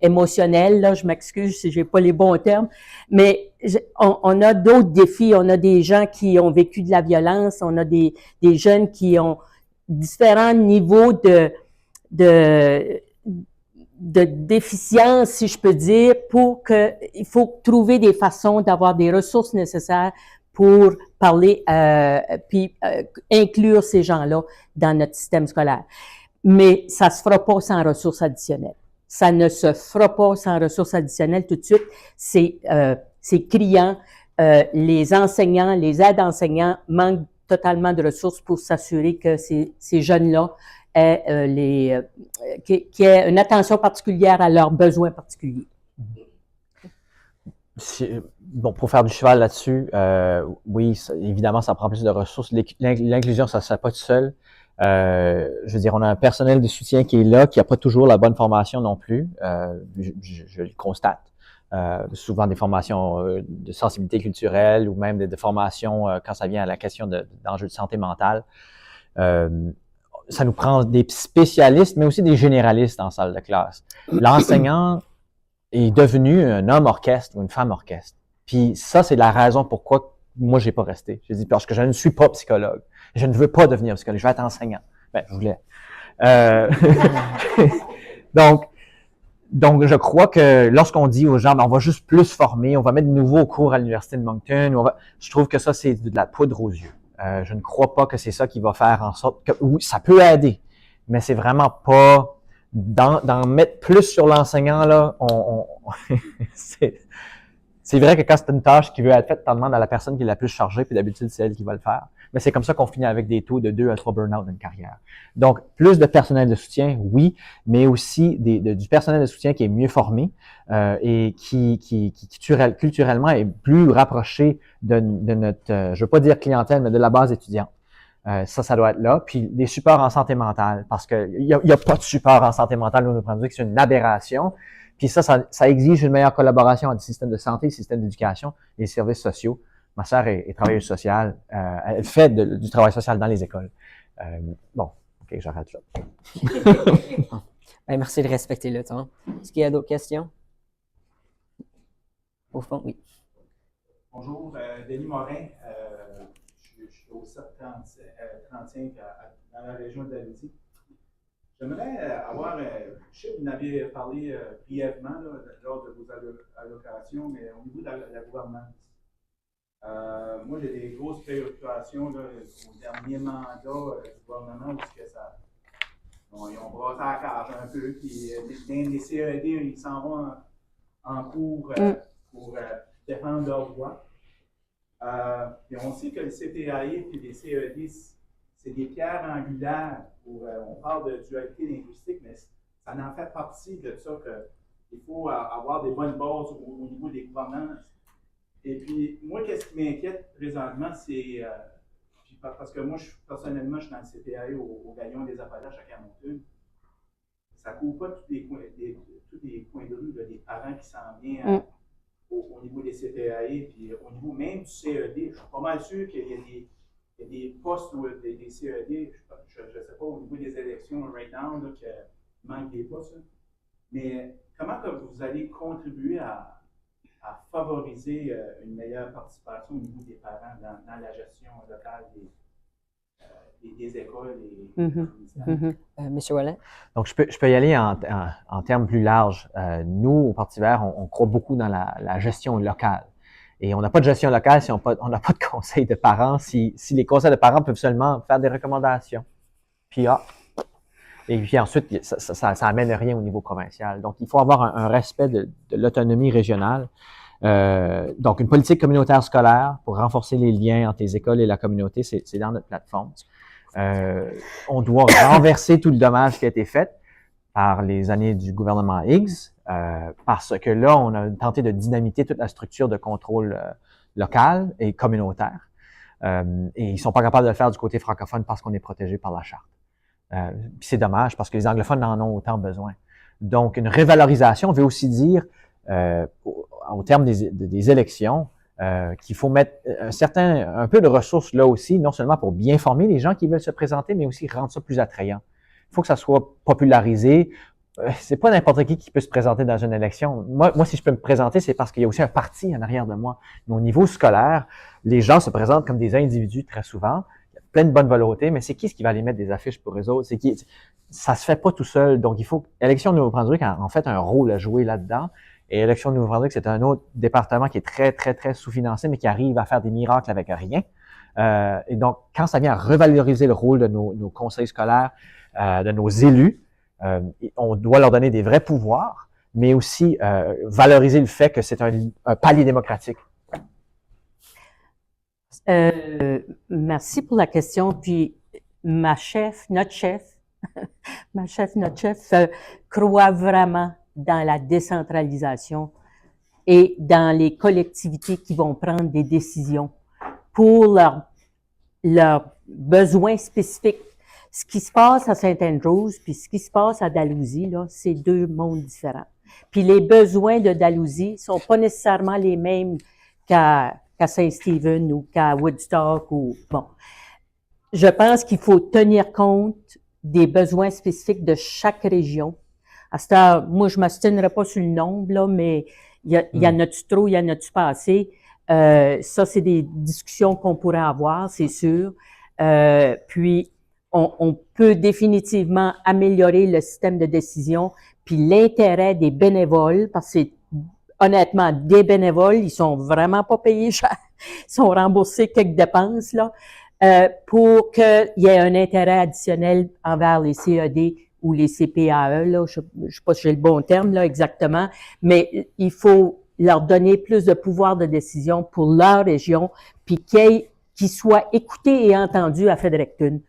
émotionnel, là, je m'excuse si j'ai pas les bons termes, mais on a d'autres défis, on a des gens qui ont vécu de la violence, on a des jeunes qui ont différents niveaux de déficience, si je peux dire, il faut trouver des façons d'avoir des ressources nécessaires pour parler, puis inclure ces gens-là dans notre système scolaire. Mais ça se fera pas sans ressources additionnelles. Ça ne se fera pas sans ressources additionnelles tout de suite. C'est criant. Les enseignants, les aides enseignants manquent totalement de ressources pour s'assurer que ces jeunes-là aient qu'il y ait une attention particulière à leurs besoins particuliers. Bon, pour faire du cheval là-dessus, oui, évidemment, ça prend plus de ressources. L'inclusion, ça ne se fait pas tout seul. Je veux dire, on a un personnel de soutien qui est là, qui n'a pas toujours la bonne formation non plus. Je le constate. Souvent des formations de sensibilité culturelle ou même de formations quand ça vient à la question d'enjeux de santé mentale. Ça nous prend des spécialistes, mais aussi des généralistes en salle de classe. L'enseignant est devenu un homme orchestre ou une femme orchestre. Puis ça, c'est la raison pourquoi moi, j'ai pas resté. J'ai dit, parce que je ne suis pas psychologue. Je ne veux pas devenir psychologue. Je vais être enseignant. Ben, je voulais. Donc, je crois que lorsqu'on dit aux gens, ben, on va juste plus former, on va mettre de nouveaux cours à l'Université de Moncton, je trouve que ça, c'est de la poudre aux yeux. Je ne crois pas que c'est ça qui va faire en sorte que, oui, ça peut aider, mais c'est vraiment pas d'en mettre plus sur l'enseignant, là, c'est vrai que quand c'est une tâche qui veut être faite, t'en demandes à la personne qui est la plus chargée, puis d'habitude, c'est elle qui va le faire. Mais c'est comme ça qu'on finit avec des taux de 2 à 3 burn-out dans une carrière. Donc, plus de personnel de soutien, oui, mais aussi du personnel de soutien qui est mieux formé et qui culturellement est plus rapproché de notre, je veux pas dire clientèle, mais de la base étudiante. Ça doit être là. Puis des supports en santé mentale, parce que il y a pas de support en santé mentale au Nouveau-Brunswick, c'est une aberration. Puis ça exige une meilleure collaboration entre le système de santé, le système d'éducation et les services sociaux. Ma sœur est travailleuse sociale. Elle fait du travail social dans les écoles. Bon, OK, j'arrête là. Ben, merci de respecter le temps. Est-ce qu'il y a d'autres questions? Au fond, oui. Bonjour, Denis Morin. Je suis au CEP 35 dans la région de Dalhousie. J'aimerais avoir, je sais que vous en avez parlé brièvement là, lors de vos allocations, mais au niveau de la gouvernance. Moi, j'ai des grosses préoccupations là, au dernier mandat du gouvernement où ils ont brassé la cage un peu, puis les CED, ils s'en vont en cours pour défendre leurs droits. Et on sait que le CPAE et les CED, c'est des pierres angulaires on parle de dualité linguistique, mais ça en fait partie de ça qu'il faut avoir des bonnes bases au niveau des gouvernances. Et puis, moi, qu'est-ce qui m'inquiète présentement, c'est, parce que moi, personnellement, je suis dans le CPAE au Gagnon des Appalaches à Camonton. Ça ne couvre pas tous les coins de rue des parents qui s'en viennent au niveau des CPAE, puis au niveau même du CED. Je suis pas mal sûr qu'il y a des postes des CED, je ne sais pas, au niveau des élections right now, qu'il manque des postes. Là. Mais comment que vous allez contribuer à favoriser une meilleure participation au niveau des parents dans la gestion locale des écoles et Monsieur Wallet? Donc, je peux y aller en termes plus larges. Nous, au Parti vert, on croit beaucoup dans la gestion locale. Et on n'a pas de gestion locale si on n'a pas de conseil de parents, si les conseils de parents peuvent seulement faire des recommandations. Puis, et puis ensuite, ça amène rien au niveau provincial. Donc, il faut avoir un respect de l'autonomie régionale. Donc, une politique communautaire scolaire pour renforcer les liens entre les écoles et la communauté, c'est dans notre plateforme. On doit renverser tout le dommage qui a été fait par les années du gouvernement Higgs, parce que là, on a tenté de dynamiter toute la structure de contrôle local et communautaire. Et ils sont pas capables de le faire du côté francophone parce qu'on est protégé par la charte. Puis c'est dommage parce que les anglophones en ont autant besoin. Donc, une révalorisation veut aussi dire, au terme des élections, qu'il faut mettre un peu de ressources là aussi, non seulement pour bien former les gens qui veulent se présenter, mais aussi rendre ça plus attrayant. Il faut que ça soit popularisé. C'est pas n'importe qui peut se présenter dans une élection. Moi, si je peux me présenter, c'est parce qu'il y a aussi un parti en arrière de moi. Mais au niveau scolaire, les gens se présentent comme des individus très souvent. Il y a plein de bonne volonté, mais c'est qui va aller mettre des affiches pour eux autres? Ça se fait pas tout seul. Donc, il faut Élection de Nouveau-Brunswick a en fait un rôle à jouer là-dedans. Et Élection de Nouveau-Brunswick, c'est un autre département qui est très, très, très sous-financé, mais qui arrive à faire des miracles avec rien. Et donc, quand ça vient à revaloriser le rôle de nos conseils scolaires, de nos élus, on doit leur donner des vrais pouvoirs, mais aussi valoriser le fait que c'est un palier démocratique. Merci pour la question. Puis notre chef, croit vraiment dans la décentralisation et dans les collectivités qui vont prendre des décisions pour leurs besoins spécifiques. Ce qui se passe à Saint-Andrews puis ce qui se passe à Dalhousie, là, c'est deux mondes différents. Puis les besoins de Dalhousie sont pas nécessairement les mêmes qu'à Saint-Stephen ou qu'à Woodstock ou bon. Je pense qu'il faut tenir compte des besoins spécifiques de chaque région. À ce temps, moi, je m'obstinerai pas sur le nombre, là, mais il y en a-tu trop, il y en a-tu pas assez? Ça, c'est des discussions qu'on pourrait avoir, c'est sûr. Puis, on peut définitivement améliorer le système de décision, puis l'intérêt des bénévoles, parce que c'est honnêtement des bénévoles, ils sont vraiment pas payés cher, ils sont remboursés quelques dépenses là. pour qu'il y ait un intérêt additionnel envers les CED ou les CPAE, là, je ne sais pas si j'ai le bon terme là exactement, mais il faut leur donner plus de pouvoir de décision pour leur région, puis qu'ils soient écoutés et entendus à Fredericton.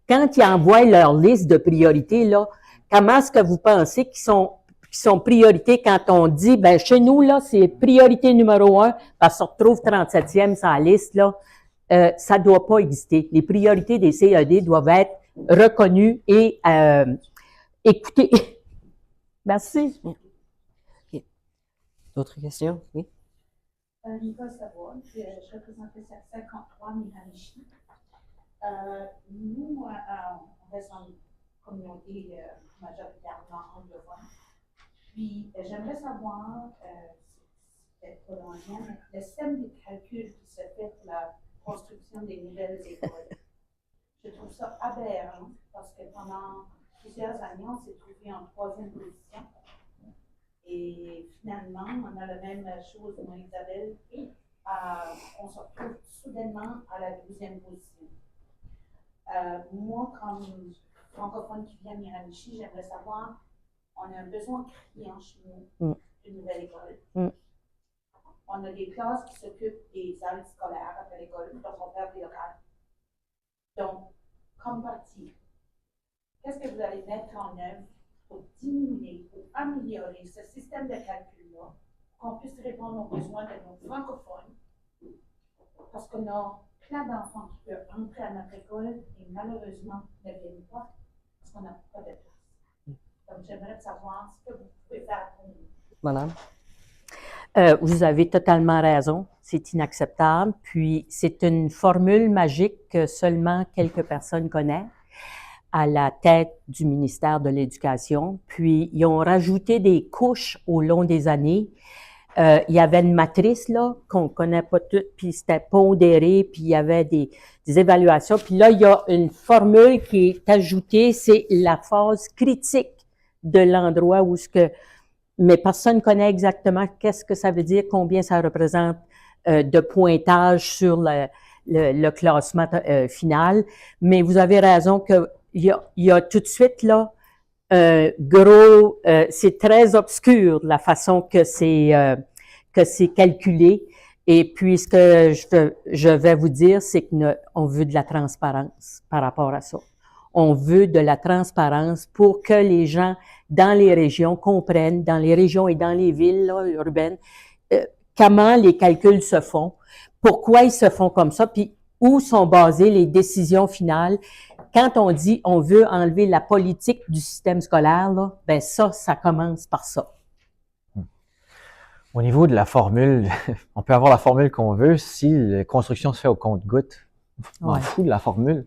Quand ils envoient leur liste de priorités, là, comment est-ce que vous pensez qu'ils sont priorités quand on dit, ben chez nous, là, c'est priorité numéro 1, parce qu'on se retrouve 37e sur la liste, là, ça ne doit pas exister. Les priorités des CED doivent être reconnues et écoutées. Merci. OK. D'autres questions? Oui? Nicole Savoie, je représente le 53 Miramichi. Nous, on reste en communauté majoritairement anglophone. Puis, j'aimerais savoir, peut-être pas dans le lien, mais le système de calcul qui se fait pour la construction des nouvelles écoles. Je trouve ça aberrant parce que pendant plusieurs années, on s'est trouvé en 3e position. Et finalement, on a la même chose, moi, Isabelle, on se retrouve soudainement à la 12e position. Moi, comme francophone qui vient de Miramichi, j'aimerais savoir, on a un besoin criant chez nous d'une nouvelle école. On a des classes qui s'occupent des salles scolaires après l'école, donc on perd des locales. Donc, comme parti, qu'est-ce que vous allez mettre en œuvre pour diminuer, pour améliorer ce système de calcul-là, qu'on puisse répondre aux besoins de nos francophones, parce qu'on a plein d'enfants qui peuvent entrer à notre école et malheureusement ne viennent pas parce qu'on n'a pas de place. Donc, j'aimerais savoir ce que vous pouvez faire pour nous. Madame? Vous avez totalement raison, c'est inacceptable. Puis, c'est une formule magique que seulement quelques personnes connaissent à la tête du ministère de l'Éducation. Puis, ils ont rajouté des couches au long des années. Il y avait une matrice, là, qu'on connaît pas toutes, puis c'était pondéré, puis il y avait des évaluations. Puis là, il y a une formule qui est ajoutée, c'est la phase critique de l'endroit où mais personne ne connaît exactement qu'est-ce que ça veut dire, combien ça représente de pointage sur le classement final. Mais vous avez raison qu'il y a tout de suite là c'est très obscur la façon que c'est calculé. Et puis ce que je vais vous dire, c'est qu'on veut de la transparence par rapport à ça. On veut de la transparence pour que les gens dans les régions comprennent, dans les régions et dans les villes là, urbaines, comment les calculs se font, pourquoi ils se font comme ça, puis où sont basées les décisions finales. Quand on dit on veut enlever la politique du système scolaire, là, ben ça commence par ça. Au niveau de la formule, on peut avoir la formule qu'on veut si la construction se fait au compte-gouttes. On m'en fout de la formule.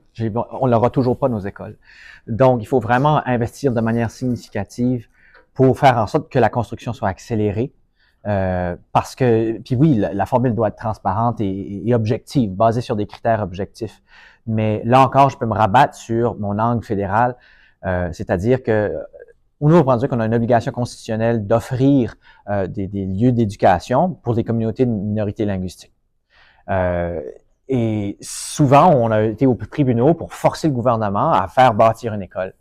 On l'aura toujours pas nos écoles. Donc, il faut vraiment investir de manière significative pour faire en sorte que la construction soit accélérée. Parce que, puis oui, la formule doit être transparente et objective, basée sur des critères objectifs. Mais là encore, je peux me rabattre sur mon angle fédéral, c'est-à-dire que au Nouveau-Brunswick, on a une obligation constitutionnelle d'offrir des lieux d'éducation pour des communautés de minorités linguistiques. Et souvent, on a été aux tribunaux pour forcer le gouvernement à faire bâtir une école.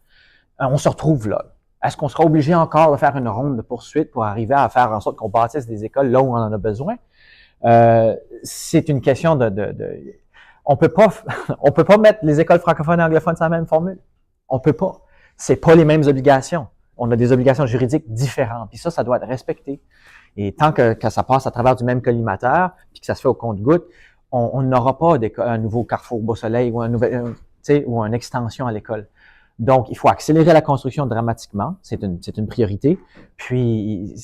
On se retrouve là. Est-ce qu'on sera obligé encore de faire une ronde de poursuite pour arriver à faire en sorte qu'on bâtisse des écoles là où on en a besoin? C'est une question on peut pas mettre les écoles francophones et anglophones sur la même formule. On peut pas. C'est pas les mêmes obligations. On a des obligations juridiques différentes. Puis ça doit être respecté. Et tant que ça passe à travers du même collimateur, puis que ça se fait au compte-gouttes, on n'aura pas un nouveau Carrefour Beau-Soleil ou ou une extension à l'école. Donc, il faut accélérer la construction dramatiquement. C'est une priorité. Puis,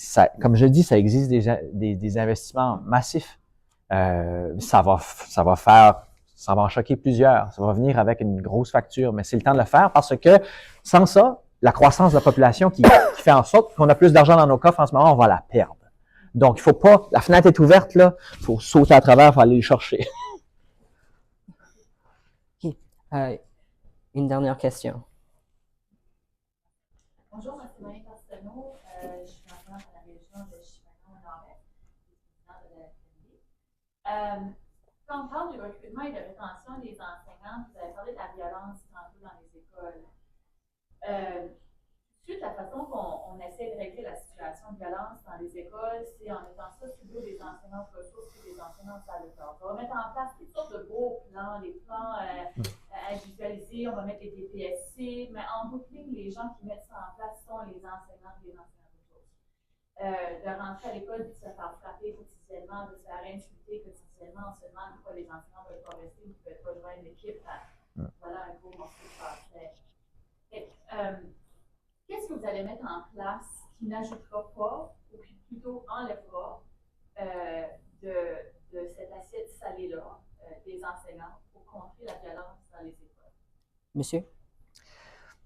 comme je dis, ça existe des investissements massifs. Ça va en choquer plusieurs. Ça va venir avec une grosse facture, mais c'est le temps de le faire parce que sans ça, la croissance de la population qui fait en sorte qu'on a plus d'argent dans nos coffres en ce moment, on va la perdre. Donc, il faut pas, la fenêtre est ouverte, là, il faut sauter à travers, il faut aller le chercher. Une dernière question. Bonjour, c'est Marie Castellano. Je suis maintenant dans la région de Chimano-Nord-Est, présidente de la FND. Quand on parle du recrutement et de rétention des enseignants, vous avez parlé de la violence tantôt dans les écoles. Suite la façon qu'on essaie de régler la situation de violence dans les écoles, c'est en mettant ça sur le dos des enseignants ressources et des enseignants de salle de classe. On va mettre en place toutes sortes de beaux plans, des plans individualisés, on va mettre des DPSC, mais en bout de ligne, les gens qui mettent ça en place sont les enseignants et les enseignants ressources. De rentrer à l'école et de se faire frapper quotidiennement, de se faire insulter quotidiennement, on se demande pourquoi les enseignants ne veulent pas rester ou ne veulent pas joindre l'équipe. Voilà un gros morceau de français. Qu'est-ce que vous allez mettre en place qui n'ajoutera pas ou qui plutôt enlèvera de cette assiette salée-là des enseignants pour contrer la violence dans les écoles? Monsieur?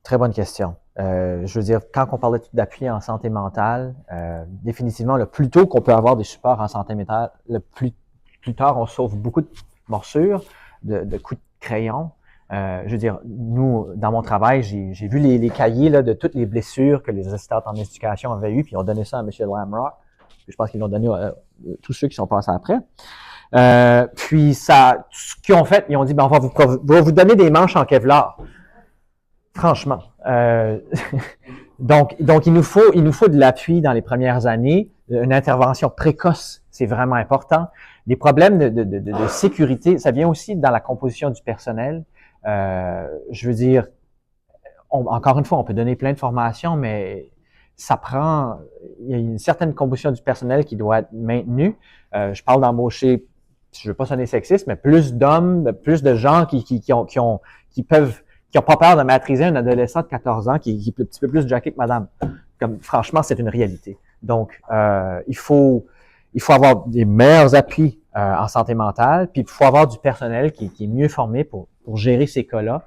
Très bonne question. Je veux dire, quand on parle d'appui en santé mentale, définitivement, le plus tôt qu'on peut avoir des supports en santé mentale, le plus tard, on sauve beaucoup de morsures, de coups de crayon. Je veux dire, nous, dans mon travail, j'ai vu les cahiers là, de toutes les blessures que les assistantes en éducation avaient eues, puis ils ont donné ça à M. Lamrock. Je pense qu'ils l'ont donné à tous ceux qui sont passés après. Puis ça, ce qu'ils ont fait, ils ont dit, ben, on va vous donner des manches en Kevlar. Franchement. Donc il nous faut de l'appui dans les premières années, une intervention précoce, c'est vraiment important. Les problèmes de sécurité, ça vient aussi dans la composition du personnel. Je veux dire, encore une fois, on peut donner plein de formations, mais ça prend, il y a une certaine composition du personnel qui doit être maintenue. Je parle d'embaucher, je veux pas sonner sexiste, mais plus d'hommes, plus de gens qui ont pas peur de maîtriser un adolescent de 14 ans qui est un petit peu plus jacké que madame. Comme, franchement, c'est une réalité. Donc, il faut avoir des meilleurs appuis en santé mentale, puis il faut avoir du personnel qui est mieux formé pour gérer ces cas-là.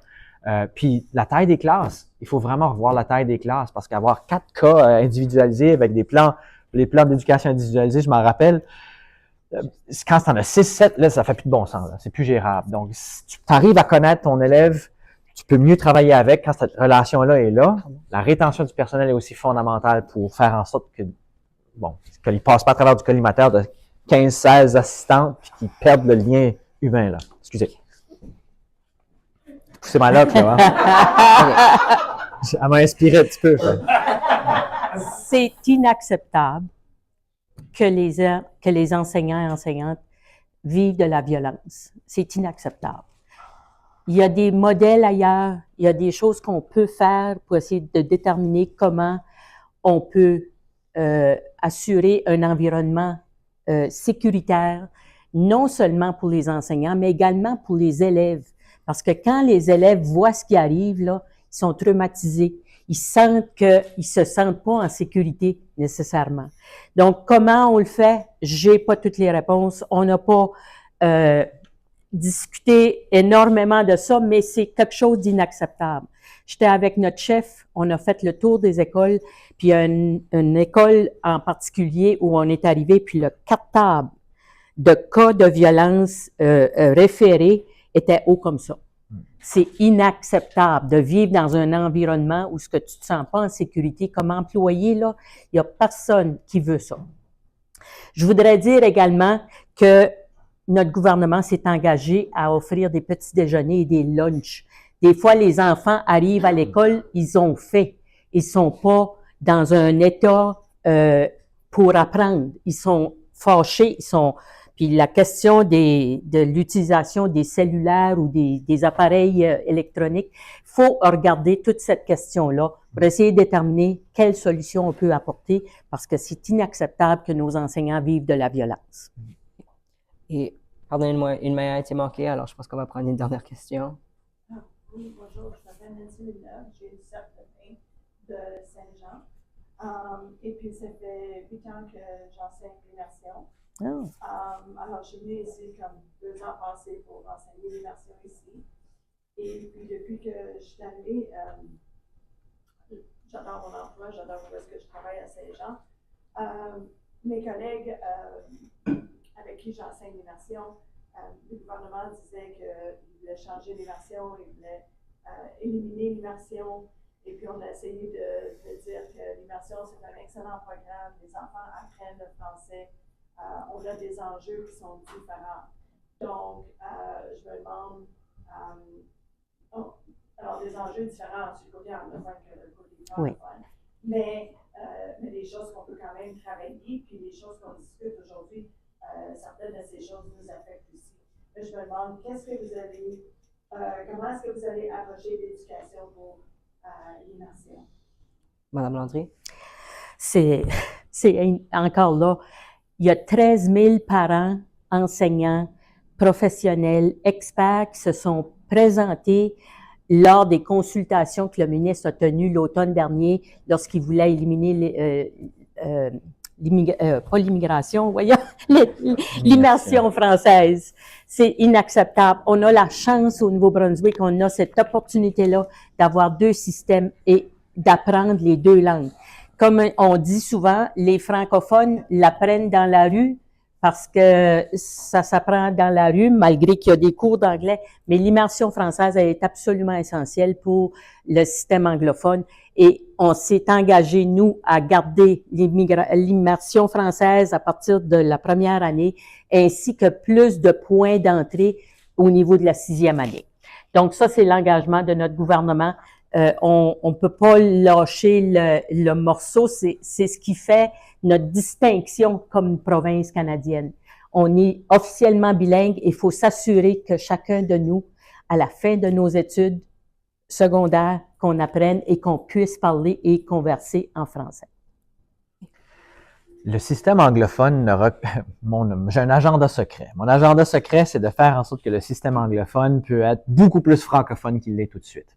Puis la taille des classes, il faut vraiment revoir la taille des classes parce qu'avoir 4 cas individualisés avec les plans d'éducation individualisés, je m'en rappelle, quand tu en as 6-7, là, ça fait plus de bon sens, là. C'est plus gérable. Donc, si tu arrives à connaître ton élève, tu peux mieux travailler avec quand cette relation-là est là. La rétention du personnel est aussi fondamentale pour faire en sorte qu'il ne passe pas à travers du collimateur de 15-16 assistantes puis qu'ils perdent le lien humain, là. Excusez. C'est ma loque, là, hein? Elle m'a inspiré un petit peu. C'est inacceptable que les enseignants et enseignantes vivent de la violence. C'est inacceptable. Il y a des modèles ailleurs, il y a des choses qu'on peut faire pour essayer de déterminer comment on peut assurer un environnement sécuritaire, non seulement pour les enseignants, mais également pour les élèves. Parce que quand les élèves voient ce qui arrive, là, ils sont traumatisés. Ils se sentent pas en sécurité nécessairement. Donc, comment on le fait? J'ai pas toutes les réponses. On n'a pas discuté énormément de ça, mais c'est quelque chose d'inacceptable. J'étais avec notre chef, on a fait le tour des écoles, puis il y a une école en particulier où on est arrivé, puis le captable de cas de violence référés était haut comme ça. C'est inacceptable de vivre dans un environnement où ce que tu te sens pas en sécurité comme employé, là, il y a personne qui veut ça. Je voudrais dire également que notre gouvernement s'est engagé à offrir des petits déjeuners et des lunchs. Des fois, les enfants arrivent à l'école, ils ont fait. Ils sont pas dans un état pour apprendre. Ils sont fâchés, Puis la question de l'utilisation des cellulaires ou des appareils électroniques, faut regarder toute cette question-là pour essayer de déterminer quelle solution on peut apporter parce que c'est inacceptable que nos enseignants vivent de la violence. Et pardonnez-moi, une main a été manquée, alors je pense qu'on va prendre une dernière question. Oui, bonjour, je m'appelle Nancy Villeneuve, j'ai une cercle de Saint-Jean. Et puis, ça fait 8 ans que j'enseigne l'immersion. Oh. Alors, je suis venue ici comme 2 ans passés pour enseigner l'immersion ici. Et puis, depuis que je suis arrivée, j'adore mon emploi, j'adore où est-ce que je travaille à Saint-Jean. Mes collègues avec qui j'enseigne l'immersion, le gouvernement disait qu'il voulait changer l'immersion, il voulait éliminer l'immersion. Et puis, on a essayé de dire que l'immersion, c'est un excellent programme. Les enfants apprennent le français. On a des enjeux qui sont différents. Donc, je me demande, alors des enjeux différents sur le côté anglophone que le côté francophone, mais des choses qu'on peut quand même travailler, puis des choses qu'on discute aujourd'hui, certaines de ces choses nous affectent aussi. Mais je me demande, comment est-ce que vous allez approcher l'éducation pour l'immersion? Madame Landry? C'est encore là, il y a 13 000 parents, enseignants, professionnels, experts qui se sont présentés lors des consultations que le ministre a tenues l'automne dernier lorsqu'il voulait éliminer pas l'immigration, voyons, l'immersion française. C'est inacceptable. On a la chance au Nouveau-Brunswick, on a cette opportunité-là d'avoir deux systèmes et d'apprendre les deux langues. Comme on dit souvent, les francophones l'apprennent dans la rue parce que ça s'apprend dans la rue, malgré qu'il y a des cours d'anglais, mais l'immersion française elle est absolument essentielle pour le système anglophone. Et on s'est engagé, nous, à garder l'immersion française à partir de la première année, ainsi que plus de points d'entrée au niveau de la 6e année. Donc ça, c'est l'engagement de notre gouvernement. On peut pas lâcher le morceau, c'est ce qui fait notre distinction comme une province canadienne. On est officiellement bilingue et il faut s'assurer que chacun de nous, à la fin de nos études secondaires, qu'on apprenne et qu'on puisse parler et converser en français. Le système anglophone, j'ai un agenda secret. Mon agenda secret, c'est de faire en sorte que le système anglophone peut être beaucoup plus francophone qu'il l'est tout de suite.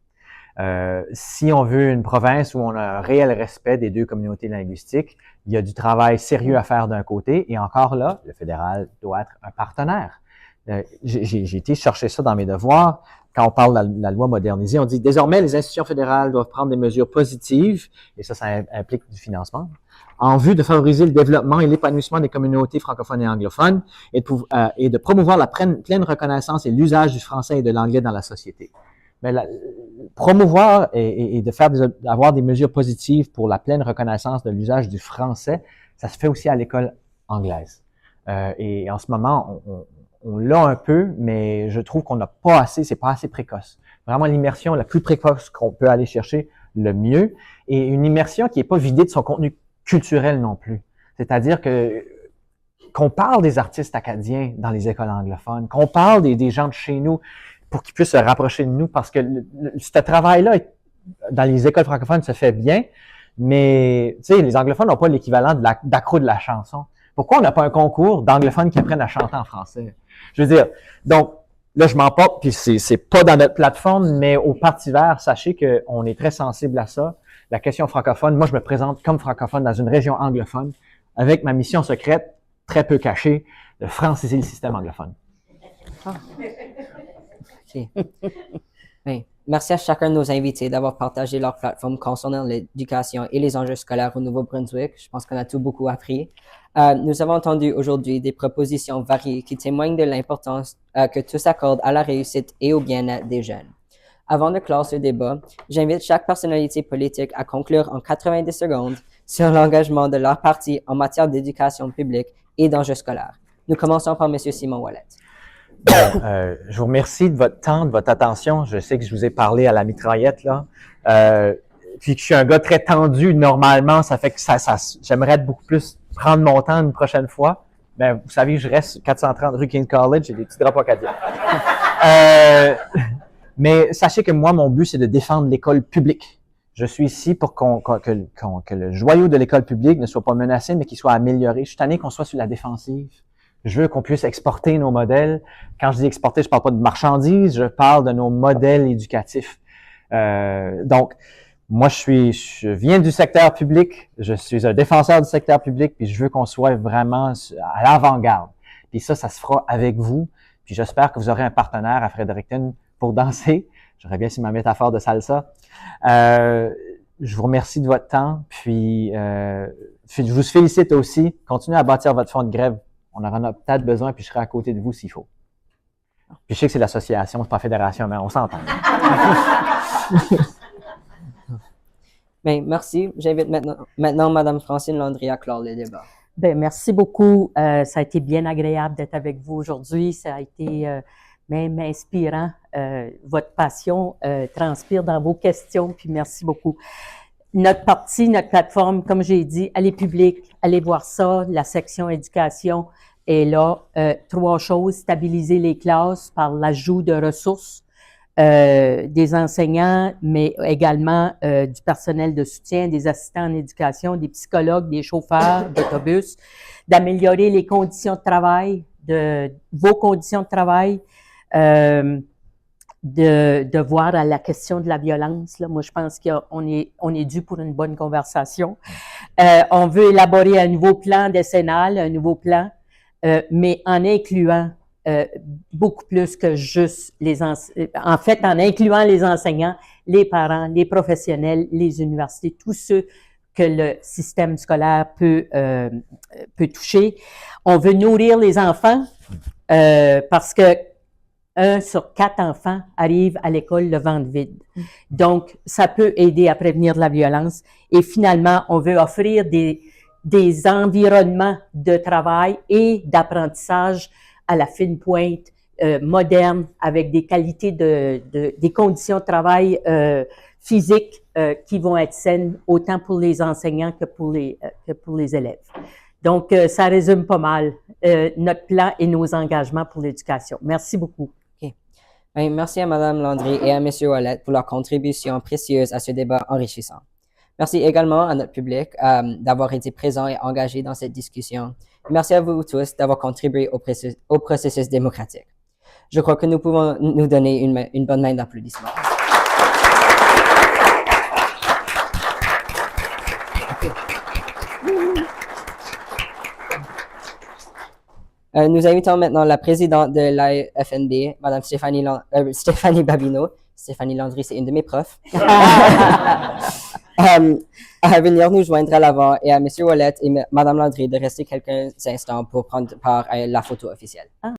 Si on veut une province où on a un réel respect des deux communautés linguistiques, il y a du travail sérieux à faire d'un côté, et encore là, le fédéral doit être un partenaire. J'ai été chercher ça dans mes devoirs. Quand on parle de la loi modernisée, on dit désormais les institutions fédérales doivent prendre des mesures positives, et ça implique du financement, en vue de favoriser le développement et l'épanouissement des communautés francophones et anglophones, et de promouvoir la pleine reconnaissance et l'usage du français et de l'anglais dans la société. Mais promouvoir et d'avoir des mesures positives pour la pleine reconnaissance de l'usage du français, ça se fait aussi à l'école anglaise. Et en ce moment, on l'a un peu, mais je trouve qu'on n'a pas assez, c'est pas assez précoce. Vraiment l'immersion la plus précoce qu'on peut aller chercher, le mieux, et une immersion qui n'est pas vidée de son contenu culturel non plus. C'est-à-dire qu'on parle des artistes acadiens dans les écoles anglophones, qu'on parle des gens de chez nous, pour qu'ils puissent se rapprocher de nous, parce que ce travail-là, dans les écoles francophones, se fait bien, mais tu sais, les anglophones n'ont pas l'équivalent d'accro de la chanson. Pourquoi on n'a pas un concours d'anglophones qui apprennent à chanter en français? Je veux dire, donc, là, je m'en porte, puis c'est pas dans notre plateforme, mais au Parti vert, sachez qu'on est très sensible à ça. La question francophone, moi, je me présente comme francophone dans une région anglophone, avec ma mission secrète, très peu cachée, de franciser le système anglophone. Okay. Oui. Merci à chacun de nos invités d'avoir partagé leur plateforme concernant l'éducation et les enjeux scolaires au Nouveau-Brunswick. Je pense qu'on a tout beaucoup appris. Nous avons entendu aujourd'hui des propositions variées qui témoignent de l'importance que tous accordent à la réussite et au bien-être des jeunes. Avant de clore ce débat, j'invite chaque personnalité politique à conclure en 90 secondes sur l'engagement de leur parti en matière d'éducation publique et d'enjeux scolaires. Nous commençons par M. Simon Ouellet. Je vous remercie de votre temps, de votre attention. Je sais que je vous ai parlé à la mitraillette, là. Puis que je suis un gars très tendu normalement, ça fait que j'aimerais être beaucoup plus prendre mon temps une prochaine fois. Mais vous savez que je reste 430 rue King's College, j'ai des petits drapeaux acadiens. Mais sachez que moi, mon but, c'est de défendre l'école publique. Je suis ici pour que le joyau de l'école publique ne soit pas menacé, mais qu'il soit amélioré. Je suis tanné qu'on soit sur la défensive. Je veux qu'on puisse exporter nos modèles. Quand je dis exporter, je parle pas de marchandises, je parle de nos modèles éducatifs. Donc, moi, je viens du secteur public, je suis un défenseur du secteur public, puis je veux qu'on soit vraiment à l'avant-garde. Puis ça se fera avec vous. Puis j'espère que vous aurez un partenaire à Fredericton pour danser. J'aurais bien si ma métaphore de salsa. Je vous remercie de votre temps, puis je vous félicite aussi. Continuez à bâtir votre fonds de grève. On en a peut-être besoin, puis je serai à côté de vous s'il faut. Puis je sais que c'est l'association, c'est pas la fédération, mais on s'entend. Bien, merci. J'invite maintenant Mme Francine Landry à clore le débat. Ben, merci beaucoup. Ça a été bien agréable d'être avec vous aujourd'hui. Ça a été même inspirant. Votre passion transpire dans vos questions, puis merci beaucoup. Notre partie, notre plateforme, comme j'ai dit, elle est publique. Allez voir ça. La section éducation est là. 3 choses. Stabiliser les classes par l'ajout de ressources des enseignants, mais également du personnel de soutien, des assistants en éducation, des psychologues, des chauffeurs d'autobus, d'améliorer les conditions de travail, vos conditions de travail, de voir à la question de la violence. Là. Moi, je pense qu'on est dû pour une bonne conversation. On veut élaborer un nouveau plan décennal, un nouveau plan, mais en incluant beaucoup plus que juste en fait, en incluant les enseignants, les parents, les professionnels, les universités, tous ceux que le système scolaire peut toucher. On veut nourrir les enfants parce que 1 sur 4 enfants arrivent à l'école le ventre vide. Donc, ça peut aider à prévenir la violence. Et finalement, on veut offrir des environnements de travail et d'apprentissage à la fine pointe, moderne, avec des qualités des conditions de travail physiques qui vont être saines autant pour les enseignants que pour les élèves. Donc, ça résume pas mal notre plan et nos engagements pour l'éducation. Merci beaucoup. Okay. Merci à Mme Landry et à M. Ouellette pour leur contribution précieuse à ce débat enrichissant. Merci également à notre public d'avoir été présent et engagé dans cette discussion. Merci à vous tous d'avoir contribué au processus démocratique. Je crois que nous pouvons nous donner une bonne main d'applaudissements. Nous invitons maintenant la présidente de l'AFNB, Mme Stéphanie Babineau. Stéphanie Landry, c'est une de mes profs. À venir nous joindre à l'avant et à M. Ouellette et Mme Landry de rester quelques instants pour prendre part à la photo officielle.